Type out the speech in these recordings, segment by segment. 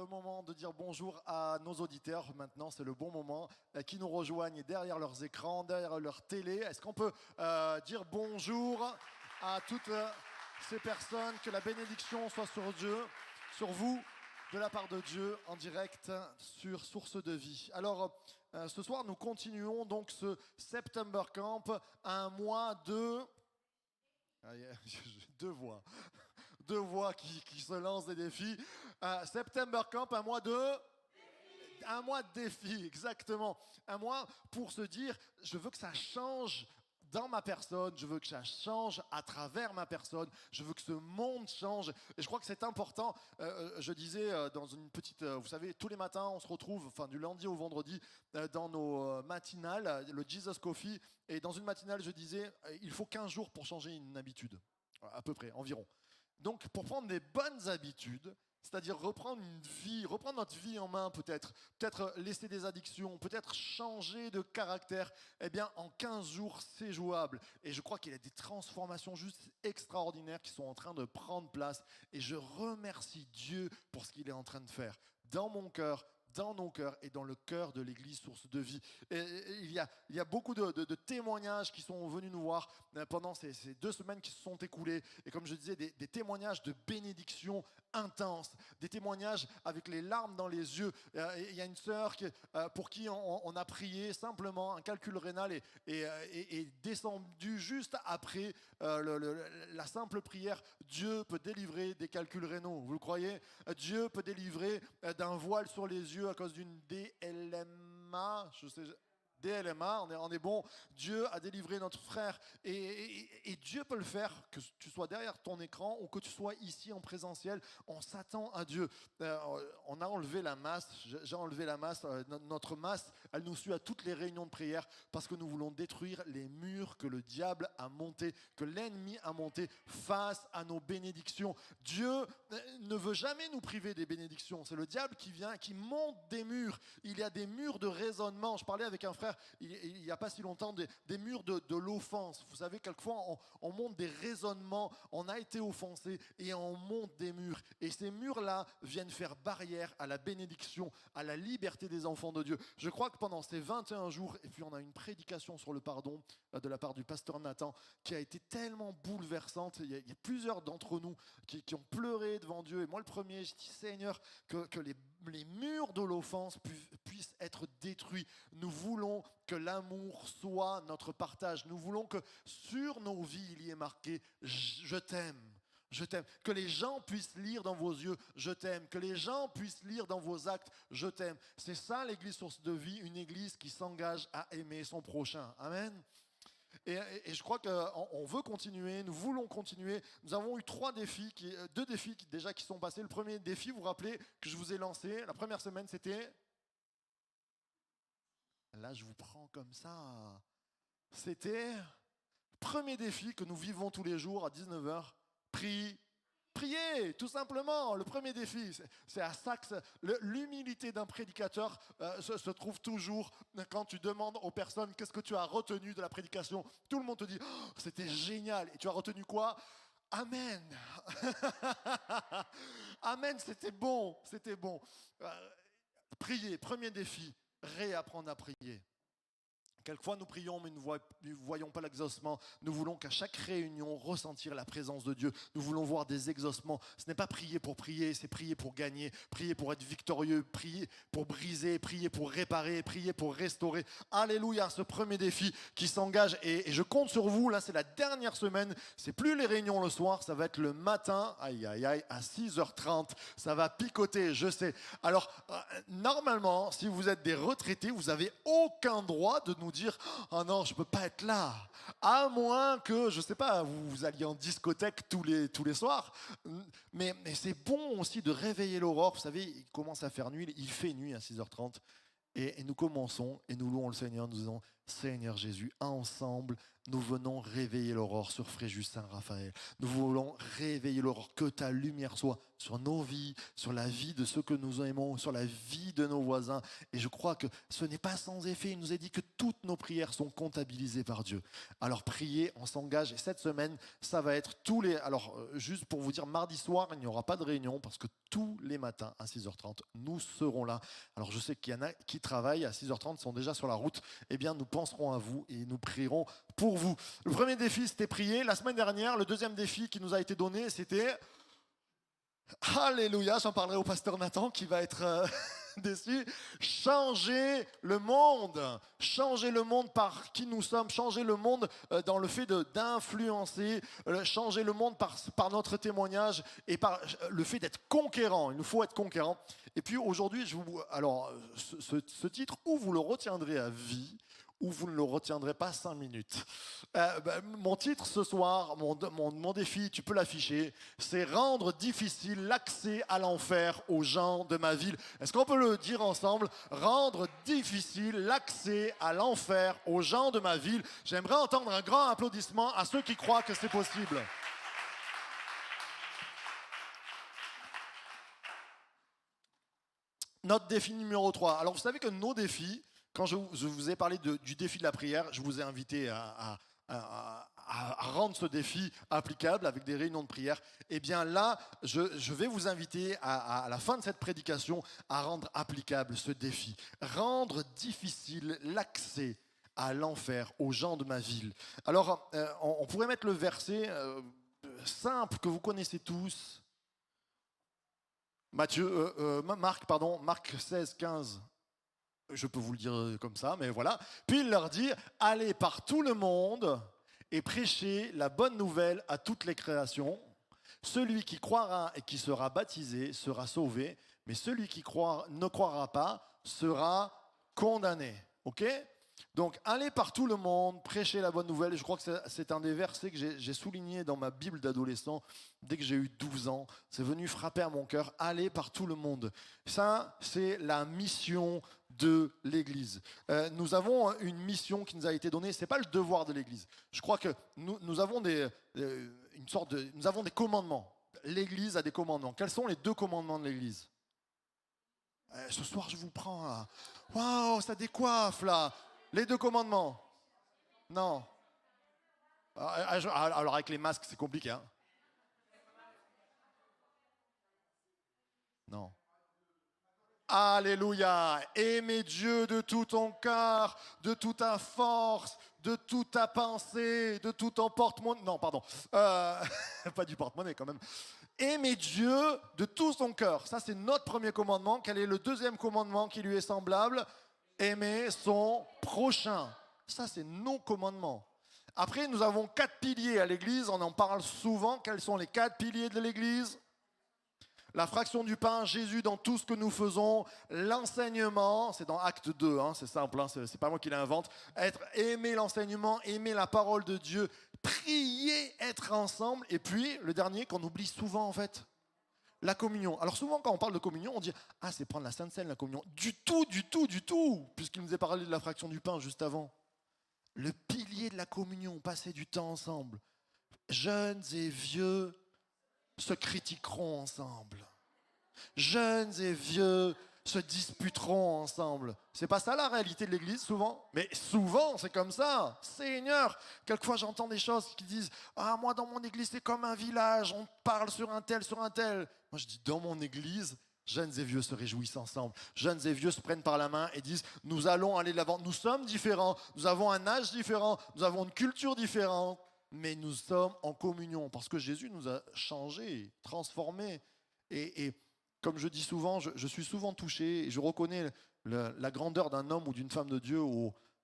le moment de dire bonjour à nos auditeurs. Maintenant, c'est le bon moment qui nous rejoignent derrière leurs écrans, derrière leur télé. Est-ce qu'on peut dire bonjour à toutes ces personnes, que la bénédiction soit sur Dieu, sur vous, de la part de Dieu, en direct sur Source de Vie. Alors, ce soir, nous continuons donc ce September Camp, un mois de... Deux voix qui se lancent des défis. September Camp, un mois de défi, exactement. Un mois pour se dire, je veux que ça change dans ma personne, je veux que ça change à travers ma personne, je veux que ce monde change. Et je crois que c'est important. Je disais dans une petite... vous savez, tous les matins, on se retrouve, enfin du lundi au vendredi, dans nos matinales, le Jesus Coffee. Et dans une matinale, je disais, il faut 15 jours pour changer une habitude, à peu près, environ. Donc, pour prendre des bonnes habitudes, c'est-à-dire reprendre notre vie en main peut-être laisser des addictions, peut-être changer de caractère, eh bien en 15 jours c'est jouable. Et je crois qu'il y a des transformations juste extraordinaires qui sont en train de prendre place. Et je remercie Dieu pour ce qu'il est en train de faire dans mon cœur, dans nos cœurs et dans le cœur de l'Église Source de Vie. Et il y a beaucoup de témoignages qui sont venus nous voir pendant ces 2 semaines qui se sont écoulées. Et comme je disais, des témoignages de bénédiction intense, des témoignages avec les larmes dans les yeux. Il y a une sœur pour qui on a prié simplement, un calcul rénal est descendu juste après la simple prière. Dieu peut délivrer des calculs rénaux, vous le croyez? Dieu peut délivrer d'un voile sur les yeux à cause d'une DLMA, DLMA, on est bon. Dieu a délivré notre frère et Dieu peut le faire, que tu sois derrière ton écran ou que tu sois ici en présentiel. On s'attend à Dieu. On a enlevé la masse, j'ai enlevé la masse. Notre masse, elle nous suit à toutes les réunions de prière parce que nous voulons détruire les murs que le diable a montés, que l'ennemi a montés face à nos bénédictions. Dieu ne veut jamais nous priver des bénédictions. C'est le diable qui vient, qui monte des murs. Il y a des murs de raisonnement. Je parlais avec un frère il n'y a pas si longtemps, des murs de l'offense. Vous savez, quelquefois, on monte des raisonnements, on a été offensé et on monte des murs. Et ces murs-là viennent faire barrière à la bénédiction, à la liberté des enfants de Dieu. Je crois que pendant ces 21 jours, et puis on a une prédication sur le pardon de la part du pasteur Nathan, qui a été tellement bouleversante. Il y a plusieurs d'entre nous qui ont pleuré devant Dieu. Et moi, le premier, je dis, Seigneur, que les murs de l'offense puissent être détruits. Nous voulons que l'amour soit notre partage. Nous voulons que sur nos vies, il y ait marqué « Je t'aime ». Je t'aime. Que les gens puissent lire dans vos yeux, je t'aime. Que les gens puissent lire dans vos actes, je t'aime. C'est ça l'Église Source de Vie, une Église qui s'engage à aimer son prochain. Amen. Et je crois qu'on veut continuer, nous voulons continuer. Nous avons eu 2 défis qui sont passés. Le premier défi, vous vous rappelez, que je vous ai lancé, la première semaine, c'était... Là, je vous prends comme ça. C'était le premier défi que nous vivons tous les jours à 19h. Prier, tout simplement, le premier défi. C'est à ça que l'humilité d'un prédicateur se trouve toujours quand tu demandes aux personnes qu'est-ce que tu as retenu de la prédication. Tout le monde te dit oh, c'était génial. Et tu as retenu quoi? Amen. Amen, c'était bon, c'était bon. Prier, premier défi, réapprendre à prier. Quelquefois, nous prions, mais nous ne voyons pas l'exaucement. Nous voulons qu'à chaque réunion, ressentir la présence de Dieu. Nous voulons voir des exaucements. Ce n'est pas prier pour prier, c'est prier pour gagner, prier pour être victorieux, prier pour briser, prier pour réparer, prier pour restaurer. Alléluia, ce premier défi qui s'engage. Et je compte sur vous, là, c'est la dernière semaine. C'est plus les réunions le soir, ça va être le matin, à 6h30. Ça va picoter, je sais. Alors, normalement, si vous êtes des retraités, vous n'avez aucun droit de nous dire « Oh non, je ne peux pas être là ». À moins que, je ne sais pas, vous alliez en discothèque tous les soirs. Mais c'est bon aussi de réveiller l'aurore. Vous savez, il commence à faire nuit, il fait nuit à 6h30. Et nous commençons et nous louons le Seigneur, nous disons Seigneur Jésus, ensemble, nous venons réveiller l'aurore sur Fréjus Saint-Raphaël. Nous voulons réveiller l'aurore, que ta lumière soit sur nos vies, sur la vie de ceux que nous aimons, sur la vie de nos voisins. Et je crois que ce n'est pas sans effet. Il nous est dit que toutes nos prières sont comptabilisées par Dieu. Alors priez, on s'engage. Et cette semaine, ça va être tous les... Alors, juste pour vous dire, mardi soir, il n'y aura pas de réunion parce que tous les matins à 6h30, nous serons là. Alors, je sais qu'il y en a qui travaillent à 6h30, sont déjà sur la route. Eh bien, nous penserons à vous et nous prierons pour vous. Le premier défi, c'était prier. La semaine dernière, le deuxième défi qui nous a été donné, c'était... Alléluia, j'en parlerai au pasteur Nathan qui va être déçu. Changer le monde par qui nous sommes, changer le monde dans le fait d'influencer, changer le monde par notre témoignage et par le fait d'être conquérant. Il nous faut être conquérant. Et puis aujourd'hui, alors ce titre, où vous le retiendrez à vie, ou vous ne le retiendrez pas 5 minutes. Mon titre ce soir, mon défi, tu peux l'afficher, c'est rendre difficile l'accès à l'enfer aux gens de ma ville. Est-ce qu'on peut le dire ensemble? Rendre difficile l'accès à l'enfer aux gens de ma ville. J'aimerais entendre un grand applaudissement à ceux qui croient que c'est possible. Notre défi numéro 3. Alors vous savez que nos défis, quand je vous ai parlé du défi de la prière, je vous ai invité à rendre ce défi applicable avec des réunions de prière. Eh bien là, je vais vous inviter à la fin de cette prédication à rendre applicable ce défi. Rendre difficile l'accès à l'enfer aux gens de ma ville. Alors, on pourrait mettre le verset simple que vous connaissez tous. Marc 16, 15. Je peux vous le dire comme ça, mais voilà. Puis il leur dit, allez par tout le monde et prêchez la bonne nouvelle à toutes les créations. Celui qui croira et qui sera baptisé sera sauvé, mais celui qui ne croira pas sera condamné. Ok ? Donc, allez par tout le monde, prêchez la bonne nouvelle. Je crois que c'est un des versets que j'ai souligné dans ma Bible d'adolescent dès que j'ai eu 12 ans. C'est venu frapper à mon cœur. Allez par tout le monde. Ça, c'est la mission de l'Église. Nous avons une mission qui nous a été donnée. Ce n'est pas le devoir de l'Église. Je crois que nous avons nous avons des commandements. L'Église a des commandements. Quels sont les 2 commandements de l'Église? Ce soir, je vous prends là. Waouh, ça décoiffe là. Les 2 commandements? Non. Alors avec les masques, c'est compliqué. Hein? Non. Alléluia. Aimer Dieu de tout ton cœur, de toute ta force, de toute ta pensée, de tout ton porte-monnaie. Non, pardon. Pas du porte-monnaie quand même. Aimer Dieu de tout son cœur. Ça, c'est notre premier commandement. Quel est le deuxième commandement qui lui est semblable? Aimer son prochain. Ça, c'est nos commandements. Après, nous avons 4 piliers à l'Église. On en parle souvent. Quels sont les 4 piliers de l'Église? La fraction du pain, Jésus dans tout ce que nous faisons, l'enseignement, c'est dans Acte 2, hein, c'est simple, hein, c'est pas moi qui l'invente, aimer l'enseignement, aimer la parole de Dieu, prier, être ensemble, et puis le dernier qu'on oublie souvent en fait, la communion. Alors souvent quand on parle de communion, on dit « Ah, c'est prendre la Sainte Seine, la communion ». Du tout, puisqu'il nous est parlé de la fraction du pain juste avant. Le pilier de la communion, passer du temps ensemble. Jeunes et vieux se critiqueront ensemble. Jeunes et vieux se disputeront ensemble. C'est pas ça la réalité de l'Église souvent? Mais souvent c'est comme ça. Seigneur, quelquefois j'entends des choses qui disent « Ah, moi dans mon église c'est comme un village, on parle sur un tel. » Moi je dis dans mon église, jeunes et vieux se réjouissent ensemble. Jeunes et vieux se prennent par la main et disent « Nous allons aller de l'avant. Nous sommes différents, nous avons un âge différent, nous avons une culture différente. » Mais nous sommes en communion parce que Jésus nous a changés, transformés. Et comme je dis souvent, je suis souvent touché et je reconnais la grandeur d'un homme ou d'une femme de Dieu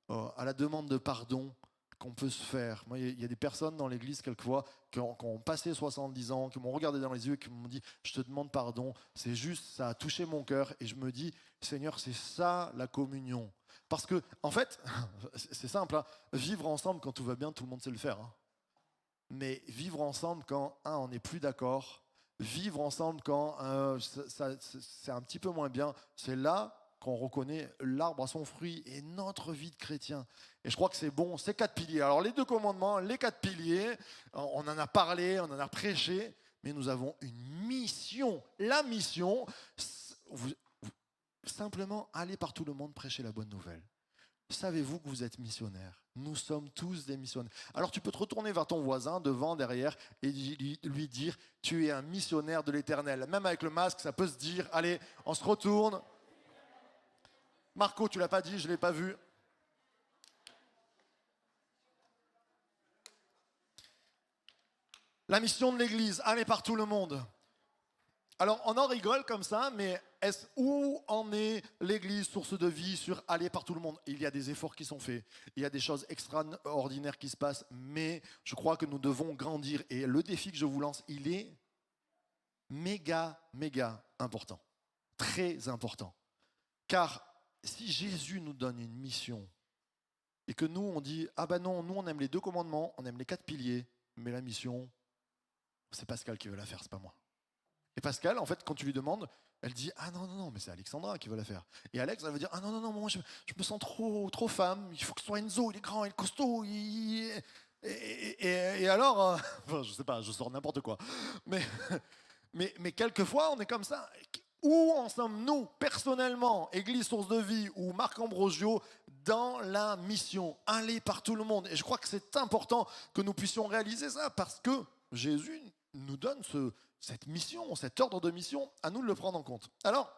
à la demande de pardon qu'on peut se faire. Moi, il y a des personnes dans l'église quelquefois qui ont passé 70 ans, qui m'ont regardé dans les yeux et qui m'ont dit « Je te demande pardon ». C'est juste, ça a touché mon cœur et je me dis « Seigneur, c'est ça la communion ». Parce que, en fait, c'est simple, hein, vivre ensemble quand tout va bien, tout le monde sait le faire. Hein. Mais vivre ensemble quand, on n'est plus d'accord, vivre ensemble quand c'est un petit peu moins bien, c'est là qu'on reconnaît l'arbre à son fruit et notre vie de chrétien. Et je crois que c'est bon, ces 4 piliers. Alors les 2 commandements, les 4 piliers, on en a parlé, on en a prêché, mais nous avons une mission. La mission, simplement aller par tout le monde prêcher la bonne nouvelle. Savez-vous que vous êtes missionnaire? Nous sommes tous des missionnaires. Alors tu peux te retourner vers ton voisin, devant, derrière, et lui dire, tu es un missionnaire de l'Éternel. Même avec le masque, ça peut se dire, allez, on se retourne. Marco, tu l'as pas dit, je ne l'ai pas vu. La mission de l'Église, aller par tout le monde. Alors, on en rigole comme ça, mais où en est l'Église, source de vie, sur aller par tout le monde? Il y a des efforts qui sont faits, il y a des choses extraordinaires qui se passent, mais je crois que nous devons grandir. Et le défi que je vous lance, il est méga important, très important. Car si Jésus nous donne une mission, et que nous, on dit, ah ben non, nous on aime les 2 commandements, on aime les 4 piliers, mais la mission, c'est Pascal qui veut la faire, c'est pas moi. Et Pascal, en fait, quand tu lui demandes, elle dit, ah non, mais c'est Alexandra qui veut la faire. Et Alex, elle veut dire, ah non, moi je me sens trop femme, il faut que ce soit Enzo, il est grand, il est costaud, et alors, enfin, je sais pas, je sors n'importe quoi. Mais quelquefois, on est comme ça. Où en sommes-nous, personnellement, Église Source de Vie ou Marc Ambrosio, dans la mission? Aller par tout le monde. Et je crois que c'est important que nous puissions réaliser ça, parce que Jésus nous donne cette mission, cet ordre de mission, à nous de le prendre en compte. Alors,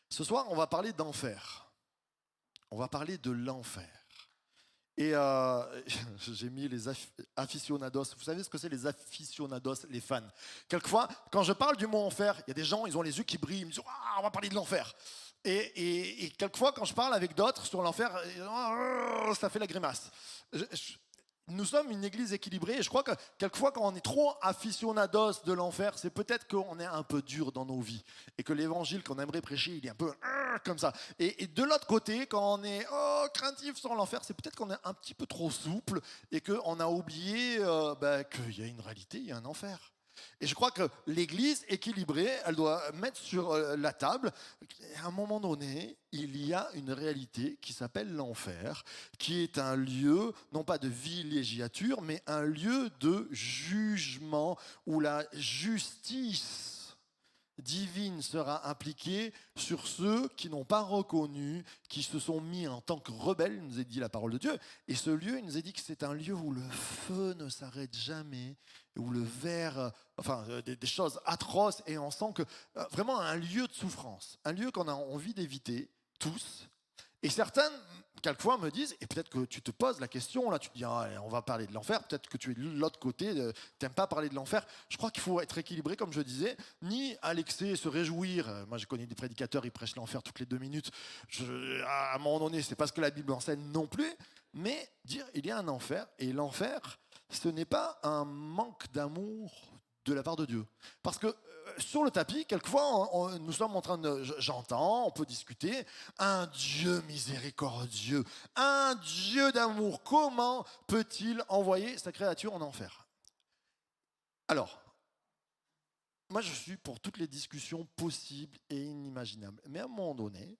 ce soir, on va parler d'enfer. On va parler de l'enfer. Et j'ai mis les aficionados. Vous savez ce que c'est, les aficionados, les fans? Quelquefois, quand je parle du mot enfer, il y a des gens, ils ont les yeux qui brillent, ils me disent ah, on va parler de l'enfer. Et quelquefois, quand je parle avec d'autres sur l'enfer, ça fait la grimace. Nous sommes une église équilibrée et je crois que quelquefois quand on est trop aficionados de l'enfer, c'est peut-être qu'on est un peu dur dans nos vies et que l'évangile qu'on aimerait prêcher, il est un peu comme ça. Et de l'autre côté, quand on est craintif sur l'enfer, c'est peut-être qu'on est un petit peu trop souple et qu'on a oublié qu'il y a une réalité, il y a un enfer. Et je crois que l'église équilibrée, elle doit mettre sur la table, à un moment donné, il y a une réalité qui s'appelle l'enfer, qui est un lieu, non pas de villégiature, mais un lieu de jugement, où la justice divine sera appliquée sur ceux qui n'ont pas reconnu, qui se sont mis en tant que rebelles, il nous est dit la parole de Dieu. Et ce lieu, il nous est dit que c'est un lieu où le feu ne s'arrête jamais, où le ver, des choses atroces, et on sent que vraiment un lieu de souffrance, un lieu qu'on a envie d'éviter tous. Et certains, quelquefois, me disent, et peut-être que tu te poses la question, là tu te dis, ah, on va parler de l'enfer, peut-être que tu es de l'autre côté, tu n'aimes pas parler de l'enfer. Je crois qu'il faut être équilibré, comme je disais, ni à l'excès se réjouir. Moi, j'ai connu des prédicateurs, ils prêchent l'enfer toutes les 2 minutes. À un moment donné, c'est pas ce que la Bible enseigne non plus, mais dire, il y a un enfer, et l'enfer, ce n'est pas un manque d'amour de la part de Dieu. Parce que sur le tapis, quelquefois, nous sommes en train de... J'entends, on peut discuter. Un Dieu miséricordieux, un Dieu d'amour, comment peut-il envoyer sa créature en enfer? Alors, moi je suis pour toutes les discussions possibles et inimaginables. Mais à un moment donné,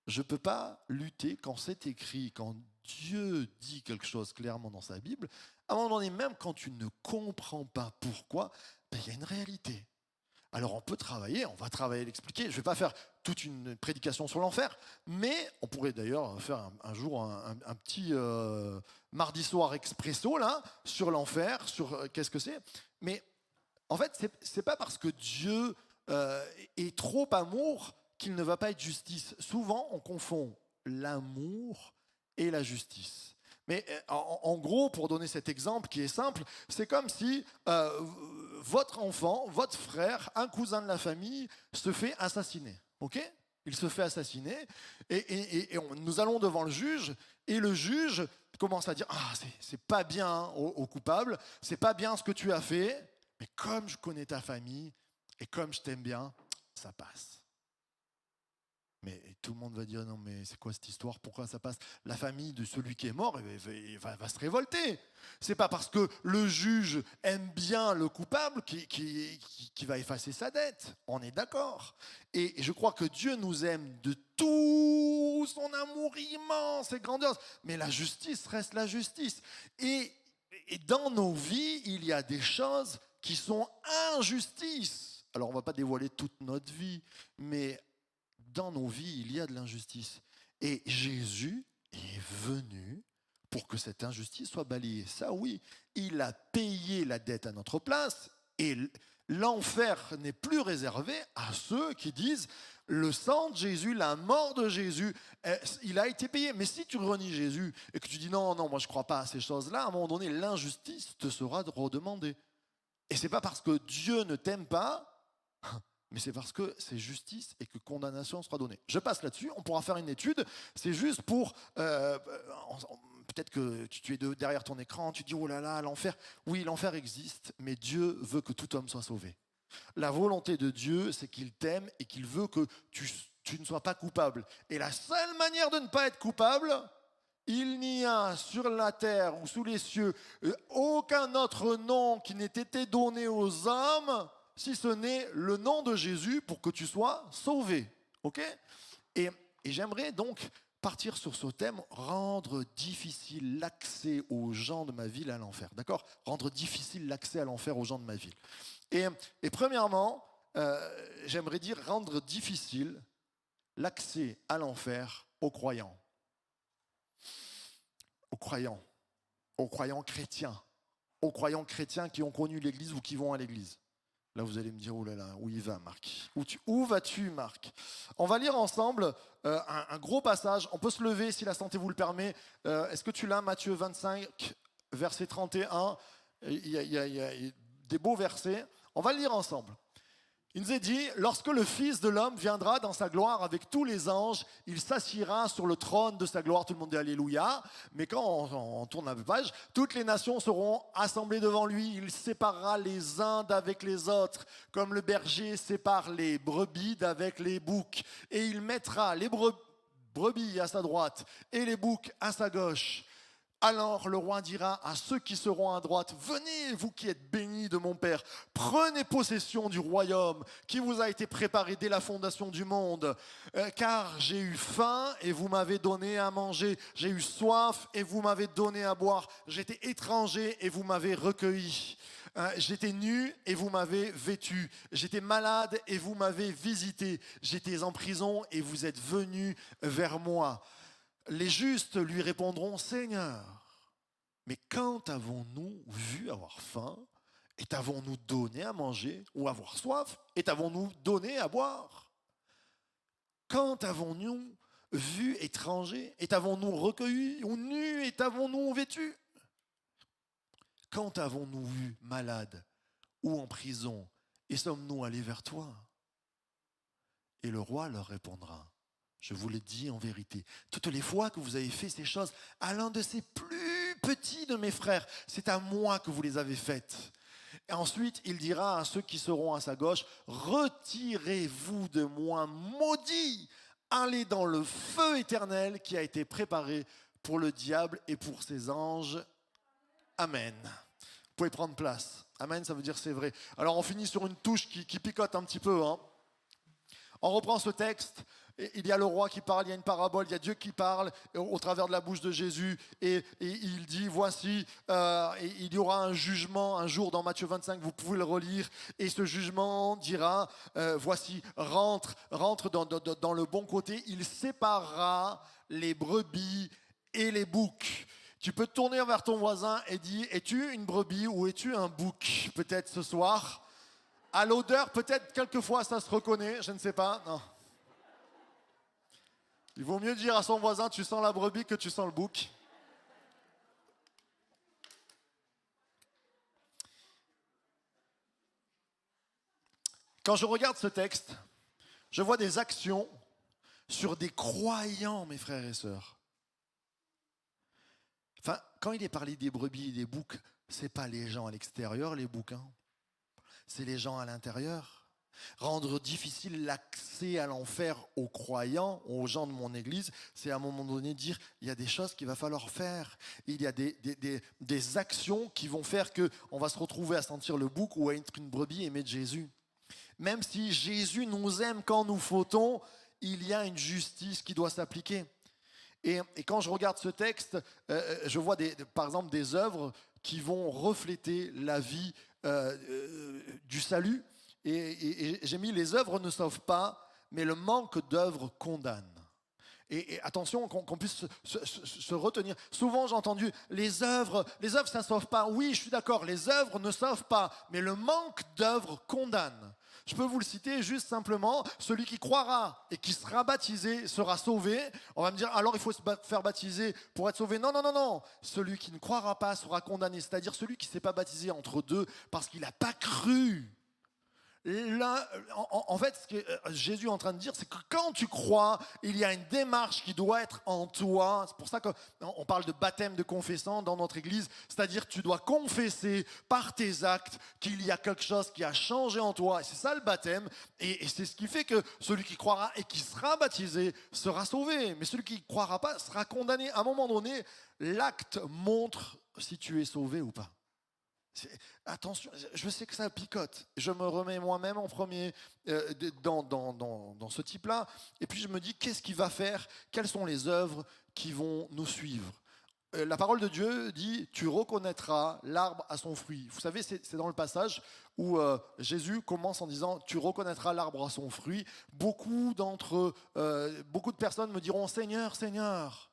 je ne peux pas lutter quand c'est écrit, quand Dieu dit quelque chose clairement dans sa Bible. À un moment donné, même quand tu ne comprends pas pourquoi, il y a une réalité. Alors on peut travailler, on va travailler l'expliquer. Je ne vais pas faire toute une prédication sur l'enfer, mais on pourrait d'ailleurs faire un jour un petit mardi soir expresso là, sur l'enfer, sur qu'est-ce que c'est. Mais en fait, c'est pas parce que Dieu est trop amour qu'il ne va pas être justice. Souvent, on confond l'amour et la justice. Mais en gros, pour donner cet exemple qui est simple, c'est comme si votre enfant, votre frère, un cousin de la famille se fait assassiner. Ok ? Il se fait assassiner et nous allons devant le juge et le juge commence à dire ah c'est pas bien au coupable, c'est pas bien ce que tu as fait, mais comme je connais ta famille et comme je t'aime bien, ça passe. Mais tout le monde va dire, non mais c'est quoi cette histoire? Pourquoi ça passe? La famille de celui qui est mort va se révolter. C'est pas parce que le juge aime bien le coupable qui va effacer sa dette. On est d'accord. Et je crois que Dieu nous aime de tout son amour immense et grandiose. Mais la justice reste la justice. Et dans nos vies, il y a des choses qui sont injustices. Alors on ne va pas dévoiler toute notre vie, mais dans nos vies, il y a de l'injustice. Et Jésus est venu pour que cette injustice soit balayée. Ça, oui, il a payé la dette à notre place et l'enfer n'est plus réservé à ceux qui disent le sang de Jésus, la mort de Jésus, il a été payé. Mais si tu renies Jésus et que tu dis non, moi je ne crois pas à ces choses-là, à un moment donné, l'injustice te sera redemandée. Et ce n'est pas parce que Dieu ne t'aime pas, mais c'est parce que c'est justice et que condamnation sera donnée. Je passe là-dessus, on pourra faire une étude, c'est juste pour... peut-être que tu es derrière ton écran, tu dis, oh là là, l'enfer. Oui, l'enfer existe, mais Dieu veut que tout homme soit sauvé. La volonté de Dieu, c'est qu'il t'aime et qu'il veut que tu ne sois pas coupable. Et la seule manière de ne pas être coupable, il n'y a sur la terre ou sous les cieux aucun autre nom qui n'ait été donné aux hommes, si ce n'est le nom de Jésus pour que tu sois sauvé. Ok ? Et j'aimerais donc partir sur ce thème, rendre difficile l'accès aux gens de ma ville à l'enfer. D'accord ? Rendre difficile l'accès à l'enfer aux gens de ma ville. Et premièrement, j'aimerais dire rendre difficile l'accès à l'enfer aux croyants. Aux croyants chrétiens qui ont connu l'Église ou qui vont à l'Église. Là, vous allez me dire, oh là là, où il va, Marc? Où vas-tu, Marc? On va lire ensemble un gros passage. On peut se lever si la santé vous le permet. Est-ce que tu l'as, Matthieu 25, verset 31? Il y a des beaux versets. On va le lire ensemble. Il nous est dit, lorsque le Fils de l'homme viendra dans sa gloire avec tous les anges, il s'assiera sur le trône de sa gloire. Tout le monde dit Alléluia. Mais quand on tourne la page, toutes les nations seront assemblées devant lui. Il séparera les uns d'avec les autres, comme le berger sépare les brebis d'avec les boucs. Et il mettra les brebis à sa droite et les boucs à sa gauche. Alors le roi dira à ceux qui seront à droite, venez, vous qui êtes bénis de mon Père, prenez possession du royaume qui vous a été préparé dès la fondation du monde. Car j'ai eu faim et vous m'avez donné à manger, j'ai eu soif et vous m'avez donné à boire, j'étais étranger et vous m'avez recueilli. J'étais nu et vous m'avez vêtu, j'étais malade et vous m'avez visité, j'étais en prison et vous êtes venus vers moi. Les justes lui répondront, Seigneur, mais quand avons-nous vu avoir faim et t'avons-nous donné à manger, ou avoir soif et t'avons-nous donné à boire? Quand avons-nous vu étranger et t'avons-nous recueilli, ou nu et t'avons-nous vêtu? Quand avons-nous vu malade ou en prison et sommes-nous allés vers toi? Et le roi leur répondra, je vous le dis en vérité, toutes les fois que vous avez fait ces choses à l'un de ces plus petits de mes frères, c'est à moi que vous les avez faites. Et ensuite, il dira à ceux qui seront à sa gauche, retirez-vous de moi, maudits, allez dans le feu éternel qui a été préparé pour le diable et pour ses anges. Amen. Vous pouvez prendre place. Amen, ça veut dire c'est vrai. Alors on finit sur une touche qui picote un petit peu. On reprend ce texte. Il y a le roi qui parle, il y a une parabole, il y a Dieu qui parle au travers de la bouche de Jésus et il dit voici, il y aura un jugement un jour dans Matthieu 25, vous pouvez le relire, et ce jugement dira voici, rentre dans le bon côté, il séparera les brebis et les boucs. Tu peux te tourner vers ton voisin et dire, es-tu une brebis ou es-tu un bouc? Peut-être ce soir. À l'odeur, peut-être quelquefois ça se reconnaît, je ne sais pas. Non. Il vaut mieux dire à son voisin, tu sens la brebis que tu sens le bouc. Quand je regarde ce texte, je vois des actions sur des croyants, mes frères et sœurs. Enfin, quand il est parlé des brebis et des boucs, ce n'est pas les gens à l'extérieur, les boucs. C'est les gens à l'intérieur. Rendre difficile l'accès à l'enfer aux croyants, aux gens de mon église, c'est à un moment donné dire, il y a des choses qu'il va falloir faire. Il y a des actions qui vont faire qu'on va se retrouver à sentir le bouc ou à être une brebis aimée de Jésus. Même si Jésus nous aime quand nous fautons, il y a une justice qui doit s'appliquer. Et quand je regarde ce texte, je vois par exemple des œuvres qui vont refléter la vie du salut. Et j'ai mis les œuvres ne sauvent pas, mais le manque d'œuvres condamne. Et attention qu'on puisse se retenir. Souvent j'ai entendu les œuvres ça ne sauve pas. Oui, je suis d'accord, les œuvres ne sauvent pas, mais le manque d'œuvres condamne. Je peux vous le citer juste simplement, celui qui croira et qui sera baptisé sera sauvé. On va me dire, alors il faut se faire baptiser pour être sauvé. Non, non, non, non. Celui qui ne croira pas sera condamné, c'est-à-dire celui qui ne s'est pas baptisé entre deux parce qu'il n'a pas cru. Là, en fait, ce que Jésus est en train de dire, c'est que quand tu crois, il y a une démarche qui doit être en toi. C'est pour ça qu'on parle de baptême de confessant dans notre église. C'est-à-dire que tu dois confesser par tes actes qu'il y a quelque chose qui a changé en toi. Et c'est ça le baptême. Et c'est ce qui fait que celui qui croira et qui sera baptisé sera sauvé. Mais celui qui ne croira pas sera condamné. À un moment donné, l'acte montre si tu es sauvé ou pas. Attention, je sais que ça picote. Je me remets moi-même en premier dans ce type-là. Et puis je me dis, qu'est-ce qu'il va faire? Quelles sont les œuvres qui vont nous suivre? La parole de Dieu dit, tu reconnaîtras l'arbre à son fruit. Vous savez, c'est dans le passage où Jésus commence en disant, tu reconnaîtras l'arbre à son fruit. Beaucoup de personnes me diront, Seigneur, Seigneur.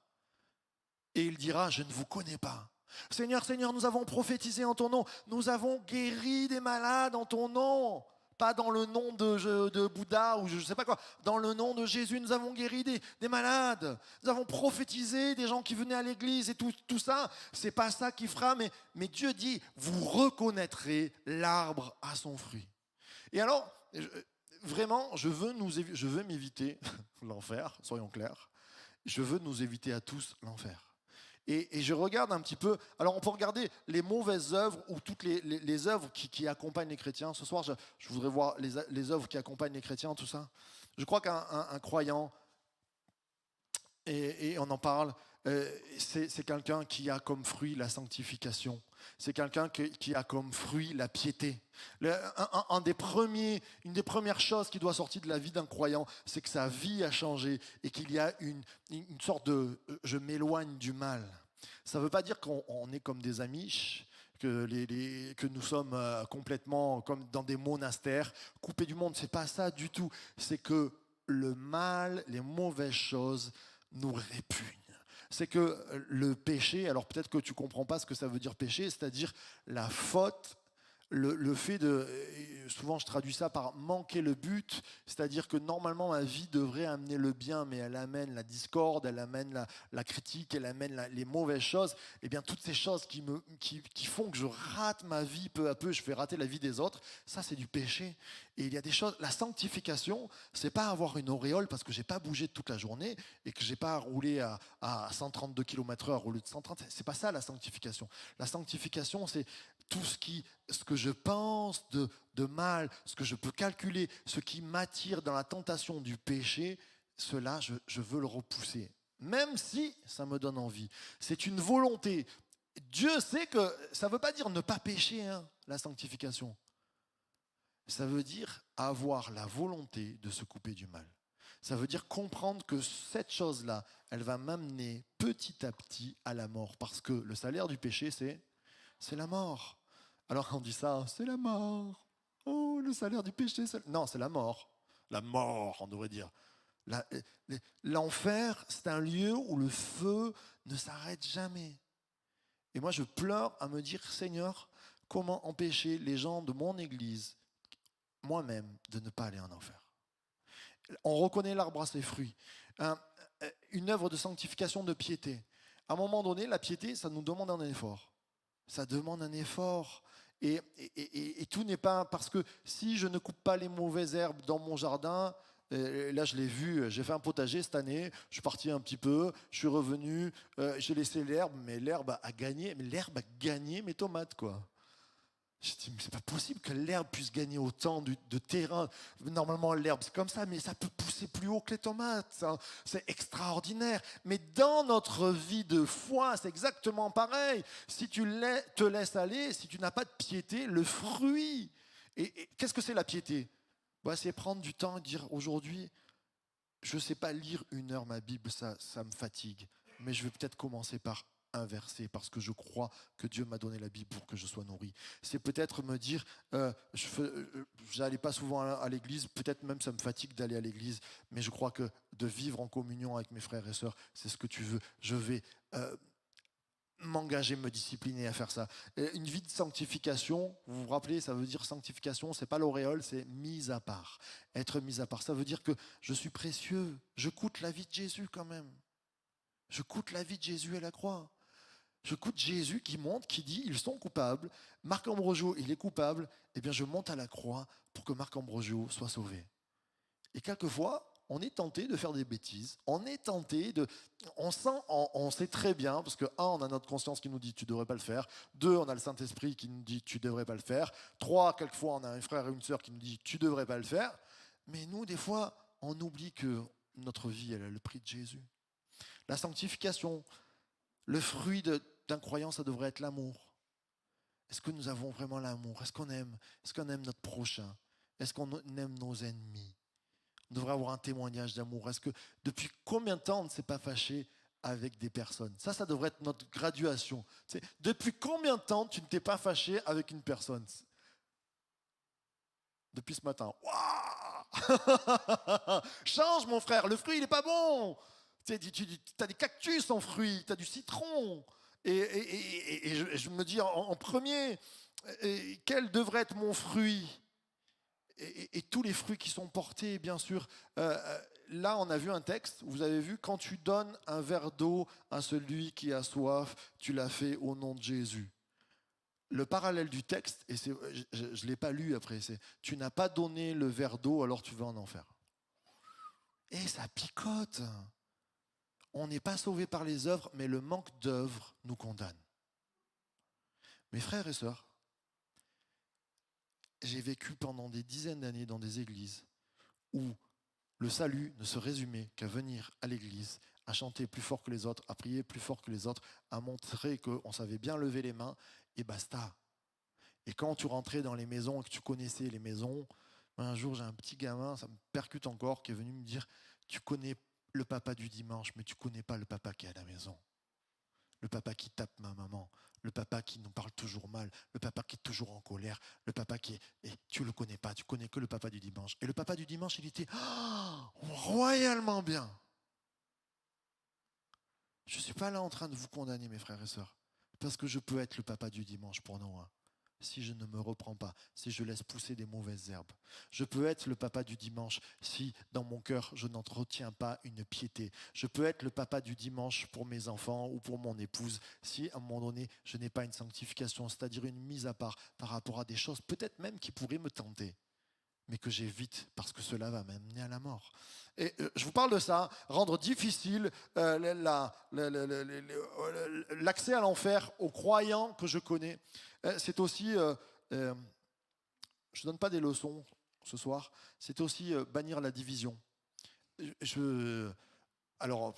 Et il dira, je ne vous connais pas. Seigneur, Seigneur, nous avons prophétisé en ton nom. Nous avons guéri des malades en ton nom. Pas dans le nom de Bouddha ou je ne sais pas quoi. Dans le nom de Jésus, nous avons guéri des malades. Nous avons prophétisé des gens qui venaient à l'église et tout ça. C'est pas ça qui fera, mais Dieu dit, vous reconnaîtrez l'arbre à son fruit. Et alors, vraiment, je veux m'éviter l'enfer, soyons clairs. Je veux nous éviter à tous l'enfer. Et je regarde un petit peu, alors on peut regarder les mauvaises œuvres ou toutes les œuvres qui accompagnent les chrétiens. Ce soir, je voudrais voir les œuvres qui accompagnent les chrétiens, tout ça. Je crois qu'un croyant, et on en parle, c'est quelqu'un qui a comme fruit la sanctification. C'est quelqu'un qui a comme fruit la piété. Une des premières choses qui doit sortir de la vie d'un croyant, c'est que sa vie a changé et qu'il y a une sorte de « je m'éloigne du mal ». Ça ne veut pas dire qu'on est comme des Amish, que nous sommes complètement comme dans des monastères, coupés du monde. Ce n'est pas ça du tout. C'est que le mal, les mauvaises choses nous répugnent. C'est que le péché, alors peut-être que tu ne comprends pas ce que ça veut dire péché, c'est-à-dire la faute, le fait de, souvent je traduis ça par manquer le but, c'est-à-dire que normalement ma vie devrait amener le bien, mais elle amène la discorde, elle amène la critique, elle amène les mauvaises choses, et bien toutes ces choses qui font que je rate ma vie peu à peu, je fais rater la vie des autres, ça c'est du péché. Et il y a des choses, la sanctification, c'est pas avoir une auréole parce que j'ai pas bougé toute la journée et que j'ai pas roulé à 132 km/h au lieu de 130, c'est pas ça la sanctification. La sanctification, c'est tout ce que je pense de mal, ce que je peux calculer, ce qui m'attire dans la tentation du péché, cela, je veux le repousser. Même si ça me donne envie. C'est une volonté. Dieu sait que ça ne veut pas dire ne pas pécher, hein, la sanctification. Ça veut dire avoir la volonté de se couper du mal. Ça veut dire comprendre que cette chose-là, elle va m'amener petit à petit à la mort. Parce que le salaire du péché, c'est la mort. Alors on dit ça, c'est la mort. Oh, le salaire du péché, non, c'est la mort. La mort, on devrait dire. L'enfer, c'est un lieu où le feu ne s'arrête jamais. Et moi, je pleure à me dire, Seigneur, comment empêcher les gens de mon église, moi-même, de ne pas aller en enfer. On reconnaît l'arbre à ses fruits. Une œuvre de sanctification, de piété. À un moment donné, la piété, ça nous demande un effort. Ça demande un effort. Et tout n'est pas parce que si je ne coupe pas les mauvaises herbes dans mon jardin, là je l'ai vu, j'ai fait un potager cette année, je suis parti un petit peu, je suis revenu, j'ai laissé l'herbe, mais l'herbe a gagné mes tomates, quoi. Je dis, mais c'est pas possible que l'herbe puisse gagner autant de terrain. Normalement, l'herbe, c'est comme ça, mais ça peut pousser plus haut que les tomates. Hein. C'est extraordinaire. Mais dans notre vie de foi, c'est exactement pareil. Si tu te laisses aller, si tu n'as pas de piété, le fruit. Et qu'est-ce que c'est la piété? C'est prendre du temps et dire, aujourd'hui, je ne sais pas lire 1 heure ma Bible, ça me fatigue. Mais je vais peut-être commencer par un verset, parce que je crois que Dieu m'a donné la Bible pour que je sois nourri. C'est peut-être me dire, je n'allais pas souvent à l'église, peut-être même ça me fatigue d'aller à l'église, mais je crois que de vivre en communion avec mes frères et sœurs, c'est ce que tu veux. Je vais m'engager, me discipliner à faire ça. Et une vie de sanctification, vous vous rappelez, ça veut dire sanctification, c'est pas l'auréole, c'est mise à part. Être mis à part, ça veut dire que je suis précieux, je coûte la vie de Jésus quand même. Je coûte la vie de Jésus à la croix. Je coûte Jésus qui monte, qui dit, ils sont coupables. Marc Ambrogio, il est coupable. Eh bien, je monte à la croix pour que Marc Ambrogio soit sauvé. Et quelquefois, on est tenté de faire des bêtises. On est tenté de... On sait très bien, parce que, on a notre conscience qui nous dit, tu ne devrais pas le faire. 2, on a le Saint-Esprit qui nous dit, tu ne devrais pas le faire. 3, quelquefois, on a un frère et une sœur qui nous dit, tu ne devrais pas le faire. Mais nous, des fois, on oublie que notre vie, elle a le prix de Jésus. La sanctification, le fruit d'un croyant, ça devrait être l'amour. Est-ce que nous avons vraiment l'amour? Est-ce qu'on aime? Est-ce qu'on aime notre prochain? Est-ce qu'on aime nos ennemis? On devrait avoir un témoignage d'amour. Est-ce que depuis combien de temps on ne s'est pas fâché avec des personnes? Ça devrait être notre graduation. Depuis combien de temps tu ne t'es pas fâché avec une personne? Depuis ce matin. Waouh! Change mon frère, le fruit il n'est pas bon. Tu as des cactus en fruits, tu as du citron. Et je me dis en premier, quel devrait être mon fruit? Et tous les fruits qui sont portés, bien sûr. Là, on a vu un texte, vous avez vu, quand tu donnes un verre d'eau à celui qui a soif, tu l'as fait au nom de Jésus. Le parallèle du texte, et je ne l'ai pas lu après, c'est tu n'as pas donné le verre d'eau, alors tu vas en enfer. Et ça picote. On n'est pas sauvé par les œuvres, mais le manque d'œuvres nous condamne. Mes frères et sœurs, j'ai vécu pendant des dizaines d'années dans des églises où le salut ne se résumait qu'à venir à l'église, à chanter plus fort que les autres, à prier plus fort que les autres, à montrer qu'on savait bien lever les mains, et basta. Et quand tu rentrais dans les maisons et que tu connaissais les maisons, un jour j'ai un petit gamin, ça me percute encore, qui est venu me dire, tu connais le papa du dimanche, mais tu connais pas le papa qui est à la maison. Le papa qui tape ma maman, le papa qui nous parle toujours mal, le papa qui est toujours en colère, le papa qui est... Et tu le connais pas, tu connais que le papa du dimanche. Et le papa du dimanche, il était royalement bien. Je ne suis pas là en train de vous condamner, mes frères et sœurs, parce que je peux être le papa du dimanche pour Noah. Si je ne me reprends pas, si je laisse pousser des mauvaises herbes. Je peux être le papa du dimanche si, dans mon cœur, je n'entretiens pas une piété. Je peux être le papa du dimanche pour mes enfants ou pour mon épouse si, à un moment donné, je n'ai pas une sanctification, c'est-à-dire une mise à part par rapport à des choses peut-être même qui pourraient me tenter, mais que j'évite parce que cela va m'amener à la mort. Et je vous parle de ça, rendre difficile l'accès à l'enfer aux croyants que je connais. C'est aussi, je ne donne pas des leçons ce soir, c'est aussi bannir la division. Alors,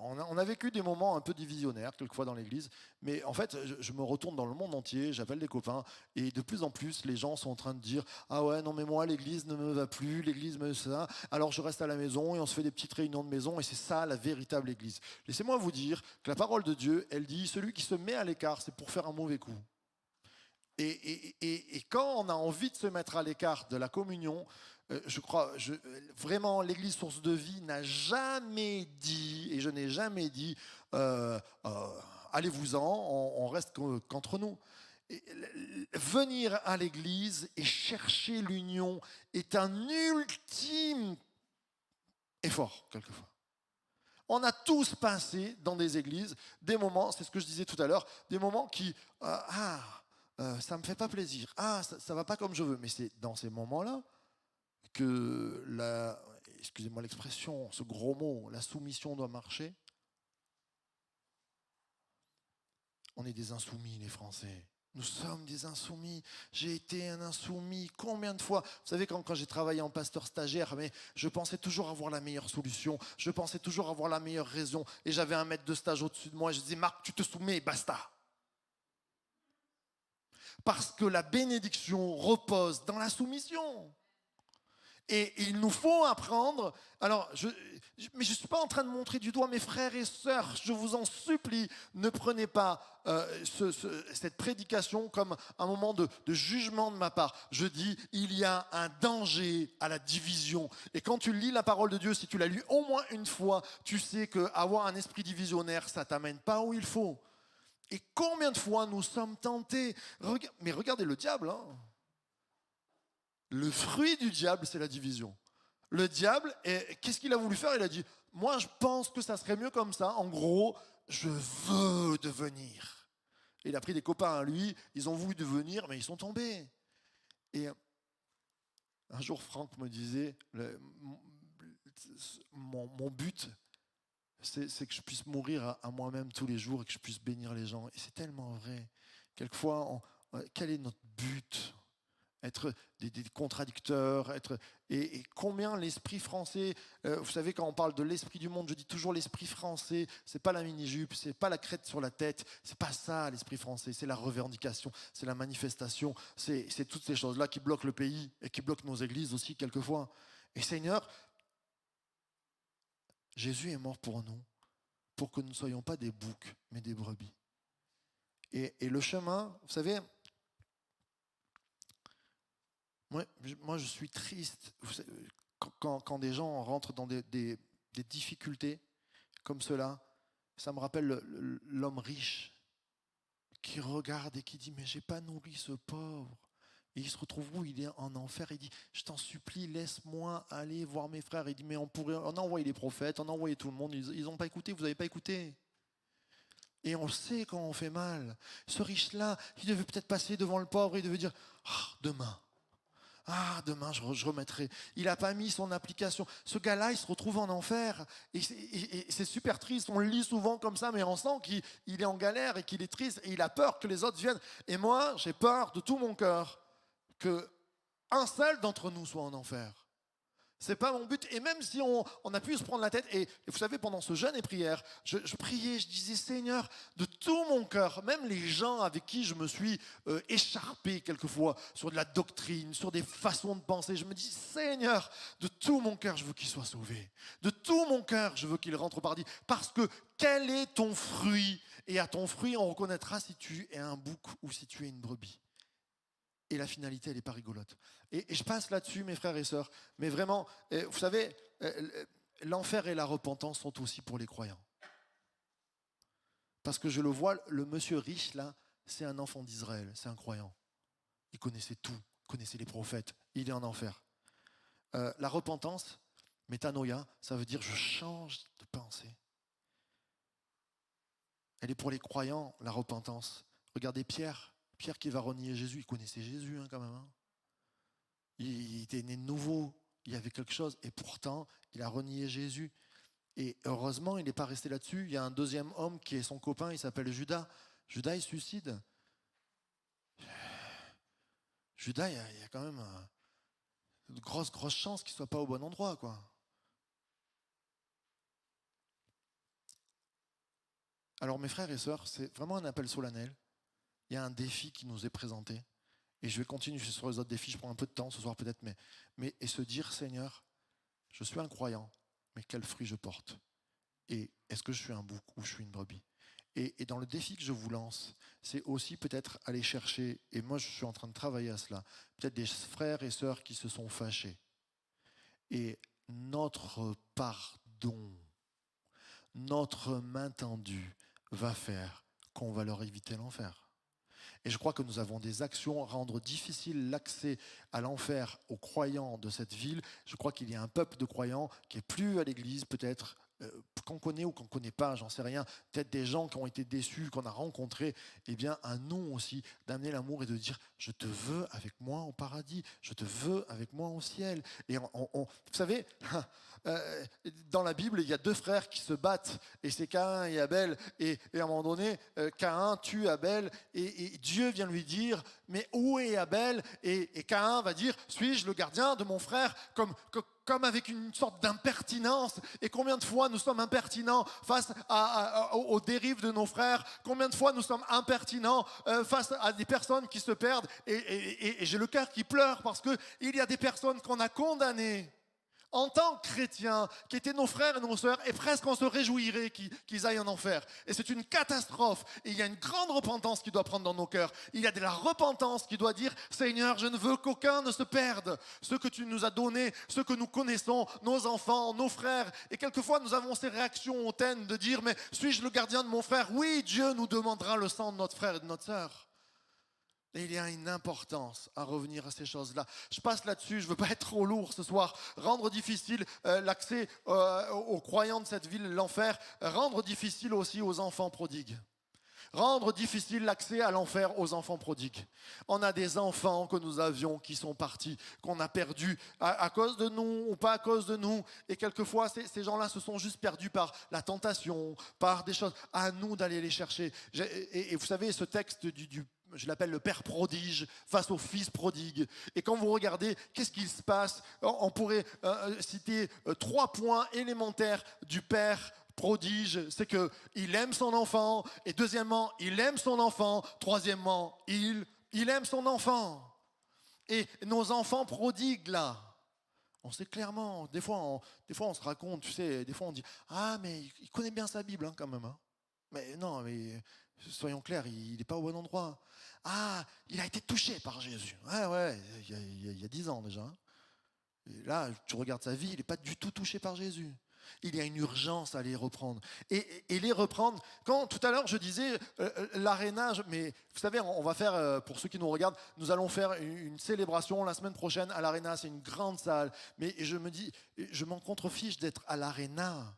on a vécu des moments un peu divisionnaires, quelquefois dans l'église, mais en fait, je me retourne dans le monde entier, j'appelle des copains, et de plus en plus, les gens sont en train de dire « Ah ouais, non mais moi, l'église ne me va plus, l'église me ça, alors je reste à la maison et on se fait des petites réunions de maison, et c'est ça la véritable église. » Laissez-moi vous dire que la parole de Dieu, elle dit « Celui qui se met à l'écart, c'est pour faire un mauvais coup. » Et quand on a envie de se mettre à l'écart de la communion, vraiment, l'Église Source de Vie n'a jamais dit, et je n'ai jamais dit, allez-vous-en, on reste qu'entre nous. Venir à l'Église et chercher l'union est un ultime effort, quelquefois. On a tous passé dans des églises des moments, c'est ce que je disais tout à l'heure, des moments qui, ça me fait pas plaisir, ça va pas comme je veux, mais c'est dans ces moments-là que excusez-moi l'expression, ce gros mot, la soumission doit marcher. On est des insoumis, les Français. Nous sommes des insoumis. J'ai été un insoumis. Combien de fois? Vous savez, quand j'ai travaillé en pasteur stagiaire, mais je pensais toujours avoir la meilleure solution. Je pensais toujours avoir la meilleure raison. Et j'avais un maître de stage au-dessus de moi. Et je disais, Marc, tu te soumets et basta. Parce que la bénédiction repose dans la soumission. Et il nous faut apprendre. Alors, mais je ne suis pas en train de montrer du doigt mes frères et sœurs. Je vous en supplie, ne prenez pas cette prédication comme un moment de jugement de ma part. Je dis, il y a un danger à la division. Et quand tu lis la parole de Dieu, si tu l'as lu au moins une fois, tu sais qu'avoir un esprit divisionnaire, ça ne t'amène pas où il faut. Et combien de fois nous sommes tentés. Mais regardez le diable, hein. Le fruit du diable, c'est la division. Le diable, qu'est-ce qu'il a voulu faire? Il a dit, moi je pense que ça serait mieux comme ça. En gros, je veux devenir. Et il a pris des copains à lui, ils ont voulu devenir, mais ils sont tombés. Et un jour, Franck me disait, mon but, c'est que je puisse mourir à moi-même tous les jours et que je puisse bénir les gens. Et c'est tellement vrai. Quelquefois, quel est notre but? Être des contradicteurs, et combien l'esprit français, vous savez, quand on parle de l'esprit du monde, je dis toujours l'esprit français, c'est pas la mini-jupe, c'est pas la crête sur la tête, c'est pas ça l'esprit français, c'est la revendication, c'est la manifestation, c'est toutes ces choses-là qui bloquent le pays et qui bloquent nos églises aussi quelquefois. Et Seigneur, Jésus est mort pour nous, pour que nous ne soyons pas des boucs, mais des brebis. Et le chemin, vous savez, moi, je suis triste quand des gens rentrent dans des difficultés comme cela. Ça me rappelle l'homme riche qui regarde et qui dit « Mais j'ai pas nourri ce pauvre ». Et il se retrouve où? Il est en enfer. Il dit « Je t'en supplie, laisse-moi aller voir mes frères ». Il dit « Mais on a envoyé les prophètes, on a envoyé tout le monde. Ils n'ont pas écouté, vous n'avez pas écouté ». Et on le sait quand on fait mal. Ce riche-là, il devait peut-être passer devant le pauvre et il devait dire « Demain ». Ah, demain, je remettrai. Il n'a pas mis son application. Ce gars-là, il se retrouve en enfer. Et c'est super triste. On le lit souvent comme ça, mais on sent qu'il est en galère et qu'il est triste. Et il a peur que les autres viennent. Et moi, j'ai peur de tout mon cœur qu'un seul d'entre nous soit en enfer. C'est pas mon but. Et même si on a pu se prendre la tête, et vous savez, pendant ce jeûne et prière, je priais, je disais, Seigneur, de tout mon cœur, même les gens avec qui je me suis écharpé quelquefois sur de la doctrine, sur des façons de penser, je me dis, Seigneur, de tout mon cœur, je veux qu'ils soient sauvés. De tout mon cœur, je veux qu'ils rentrent au paradis. Parce que quel est ton fruit? Et à ton fruit, on reconnaîtra si tu es un bouc ou si tu es une brebis. Et la finalité, elle n'est pas rigolote. Et je passe là-dessus, mes frères et sœurs. Mais vraiment, vous savez, l'enfer et la repentance sont aussi pour les croyants. Parce que je le vois, le monsieur riche, là, c'est un enfant d'Israël, c'est un croyant. Il connaissait tout, il connaissait les prophètes. Il est en enfer. La repentance, métanoïa, ça veut dire je change de pensée. Elle est pour les croyants, la repentance. Regardez Pierre. Pierre qui va renier Jésus, il connaissait Jésus quand même. Hein. Il était né de nouveau, il y avait quelque chose, et pourtant, il a renié Jésus. Et heureusement, il n'est pas resté là-dessus. Il y a un deuxième homme qui est son copain, il s'appelle Judas. Judas, il suicide. Judas, il y a quand même une grosse chance qu'il ne soit pas au bon endroit, quoi. Alors, mes frères et sœurs, c'est vraiment un appel solennel. Il y a un défi qui nous est présenté. Et je vais continuer sur les autres défis. Je prends un peu de temps ce soir peut-être. Et se dire, Seigneur, je suis un croyant, mais quel fruit je porte? Et est-ce que je suis un bouc ou je suis une brebis? Et dans le défi que je vous lance, c'est aussi peut-être aller chercher, et moi je suis en train de travailler à cela, peut-être des frères et sœurs qui se sont fâchés. Et notre pardon, notre main tendue va faire qu'on va leur éviter l'enfer. Et je crois que nous avons des actions à rendre difficile l'accès à l'enfer aux croyants de cette ville. Je crois qu'il y a un peuple de croyants qui est plus à l'église peut-être qu'on connaît ou qu'on ne connaît pas, j'en sais rien, peut-être des gens qui ont été déçus, qu'on a rencontrés, eh bien à nous aussi d'amener l'amour et de dire je te veux avec moi au paradis, je te veux avec moi au ciel. Et vous savez, dans la Bible, il y a deux frères qui se battent, et c'est Caïn et Abel, et à un moment donné, Caïn tue Abel, et Dieu vient lui dire, mais où est Abel? Et Caïn va dire, suis-je le gardien de mon frère, comme avec une sorte d'impertinence. Et combien de fois nous sommes impertinents face aux dérives de nos frères? Combien de fois nous sommes impertinents face à des personnes qui se perdent? Et j'ai le cœur qui pleure parce qu'il y a des personnes qu'on a condamnées en tant que chrétiens, qui étaient nos frères et nos sœurs, et presque on se réjouirait qu'ils aillent en enfer. Et c'est une catastrophe. Et il y a une grande repentance qui doit prendre dans nos cœurs. Il y a de la repentance qui doit dire, Seigneur, je ne veux qu'aucun ne se perde. Ceux que tu nous as donnés, ceux que nous connaissons, nos enfants, nos frères. Et quelquefois, nous avons ces réactions hautaines de dire, mais suis-je le gardien de mon frère? Oui, Dieu nous demandera le sang de notre frère et de notre sœur. Et il y a une importance à revenir à ces choses-là. Je passe là-dessus, je ne veux pas être trop lourd ce soir. Rendre difficile l'accès aux croyants de cette ville, l'enfer. Rendre difficile aussi aux enfants prodigues. Rendre difficile l'accès à l'enfer aux enfants prodigues. On a des enfants que nous avions qui sont partis, qu'on a perdus à cause de nous ou pas à cause de nous. Et quelquefois, ces gens-là se sont juste perdus par la tentation, par des choses. À nous d'aller les chercher. Et vous savez, ce texte je l'appelle le père prodige face au fils prodigue. Et quand vous regardez, qu'est-ce qu'il se passe? On pourrait citer 3 points élémentaires du père prodige. C'est qu'il aime son enfant. Et deuxièmement, il aime son enfant. Troisièmement, il aime son enfant. Et nos enfants prodigues, là, on sait clairement, des fois on se raconte, tu sais, des fois on dit « Ah, mais il connaît bien sa Bible hein, quand même. Hein. » Mais non, mais soyons clairs, il n'est pas au bon endroit. Ah, il a été touché par Jésus. Ouais, il y a 10 ans déjà. Et là, tu regardes sa vie, il n'est pas du tout touché par Jésus. Il y a une urgence à les reprendre. Et les reprendre, quand tout à l'heure je disais l'arénage, mais vous savez, on va faire, pour ceux qui nous regardent, nous allons faire une célébration la semaine prochaine à l'aréna, c'est une grande salle. Mais je me dis, je m'en contrefiche d'être à l'aréna.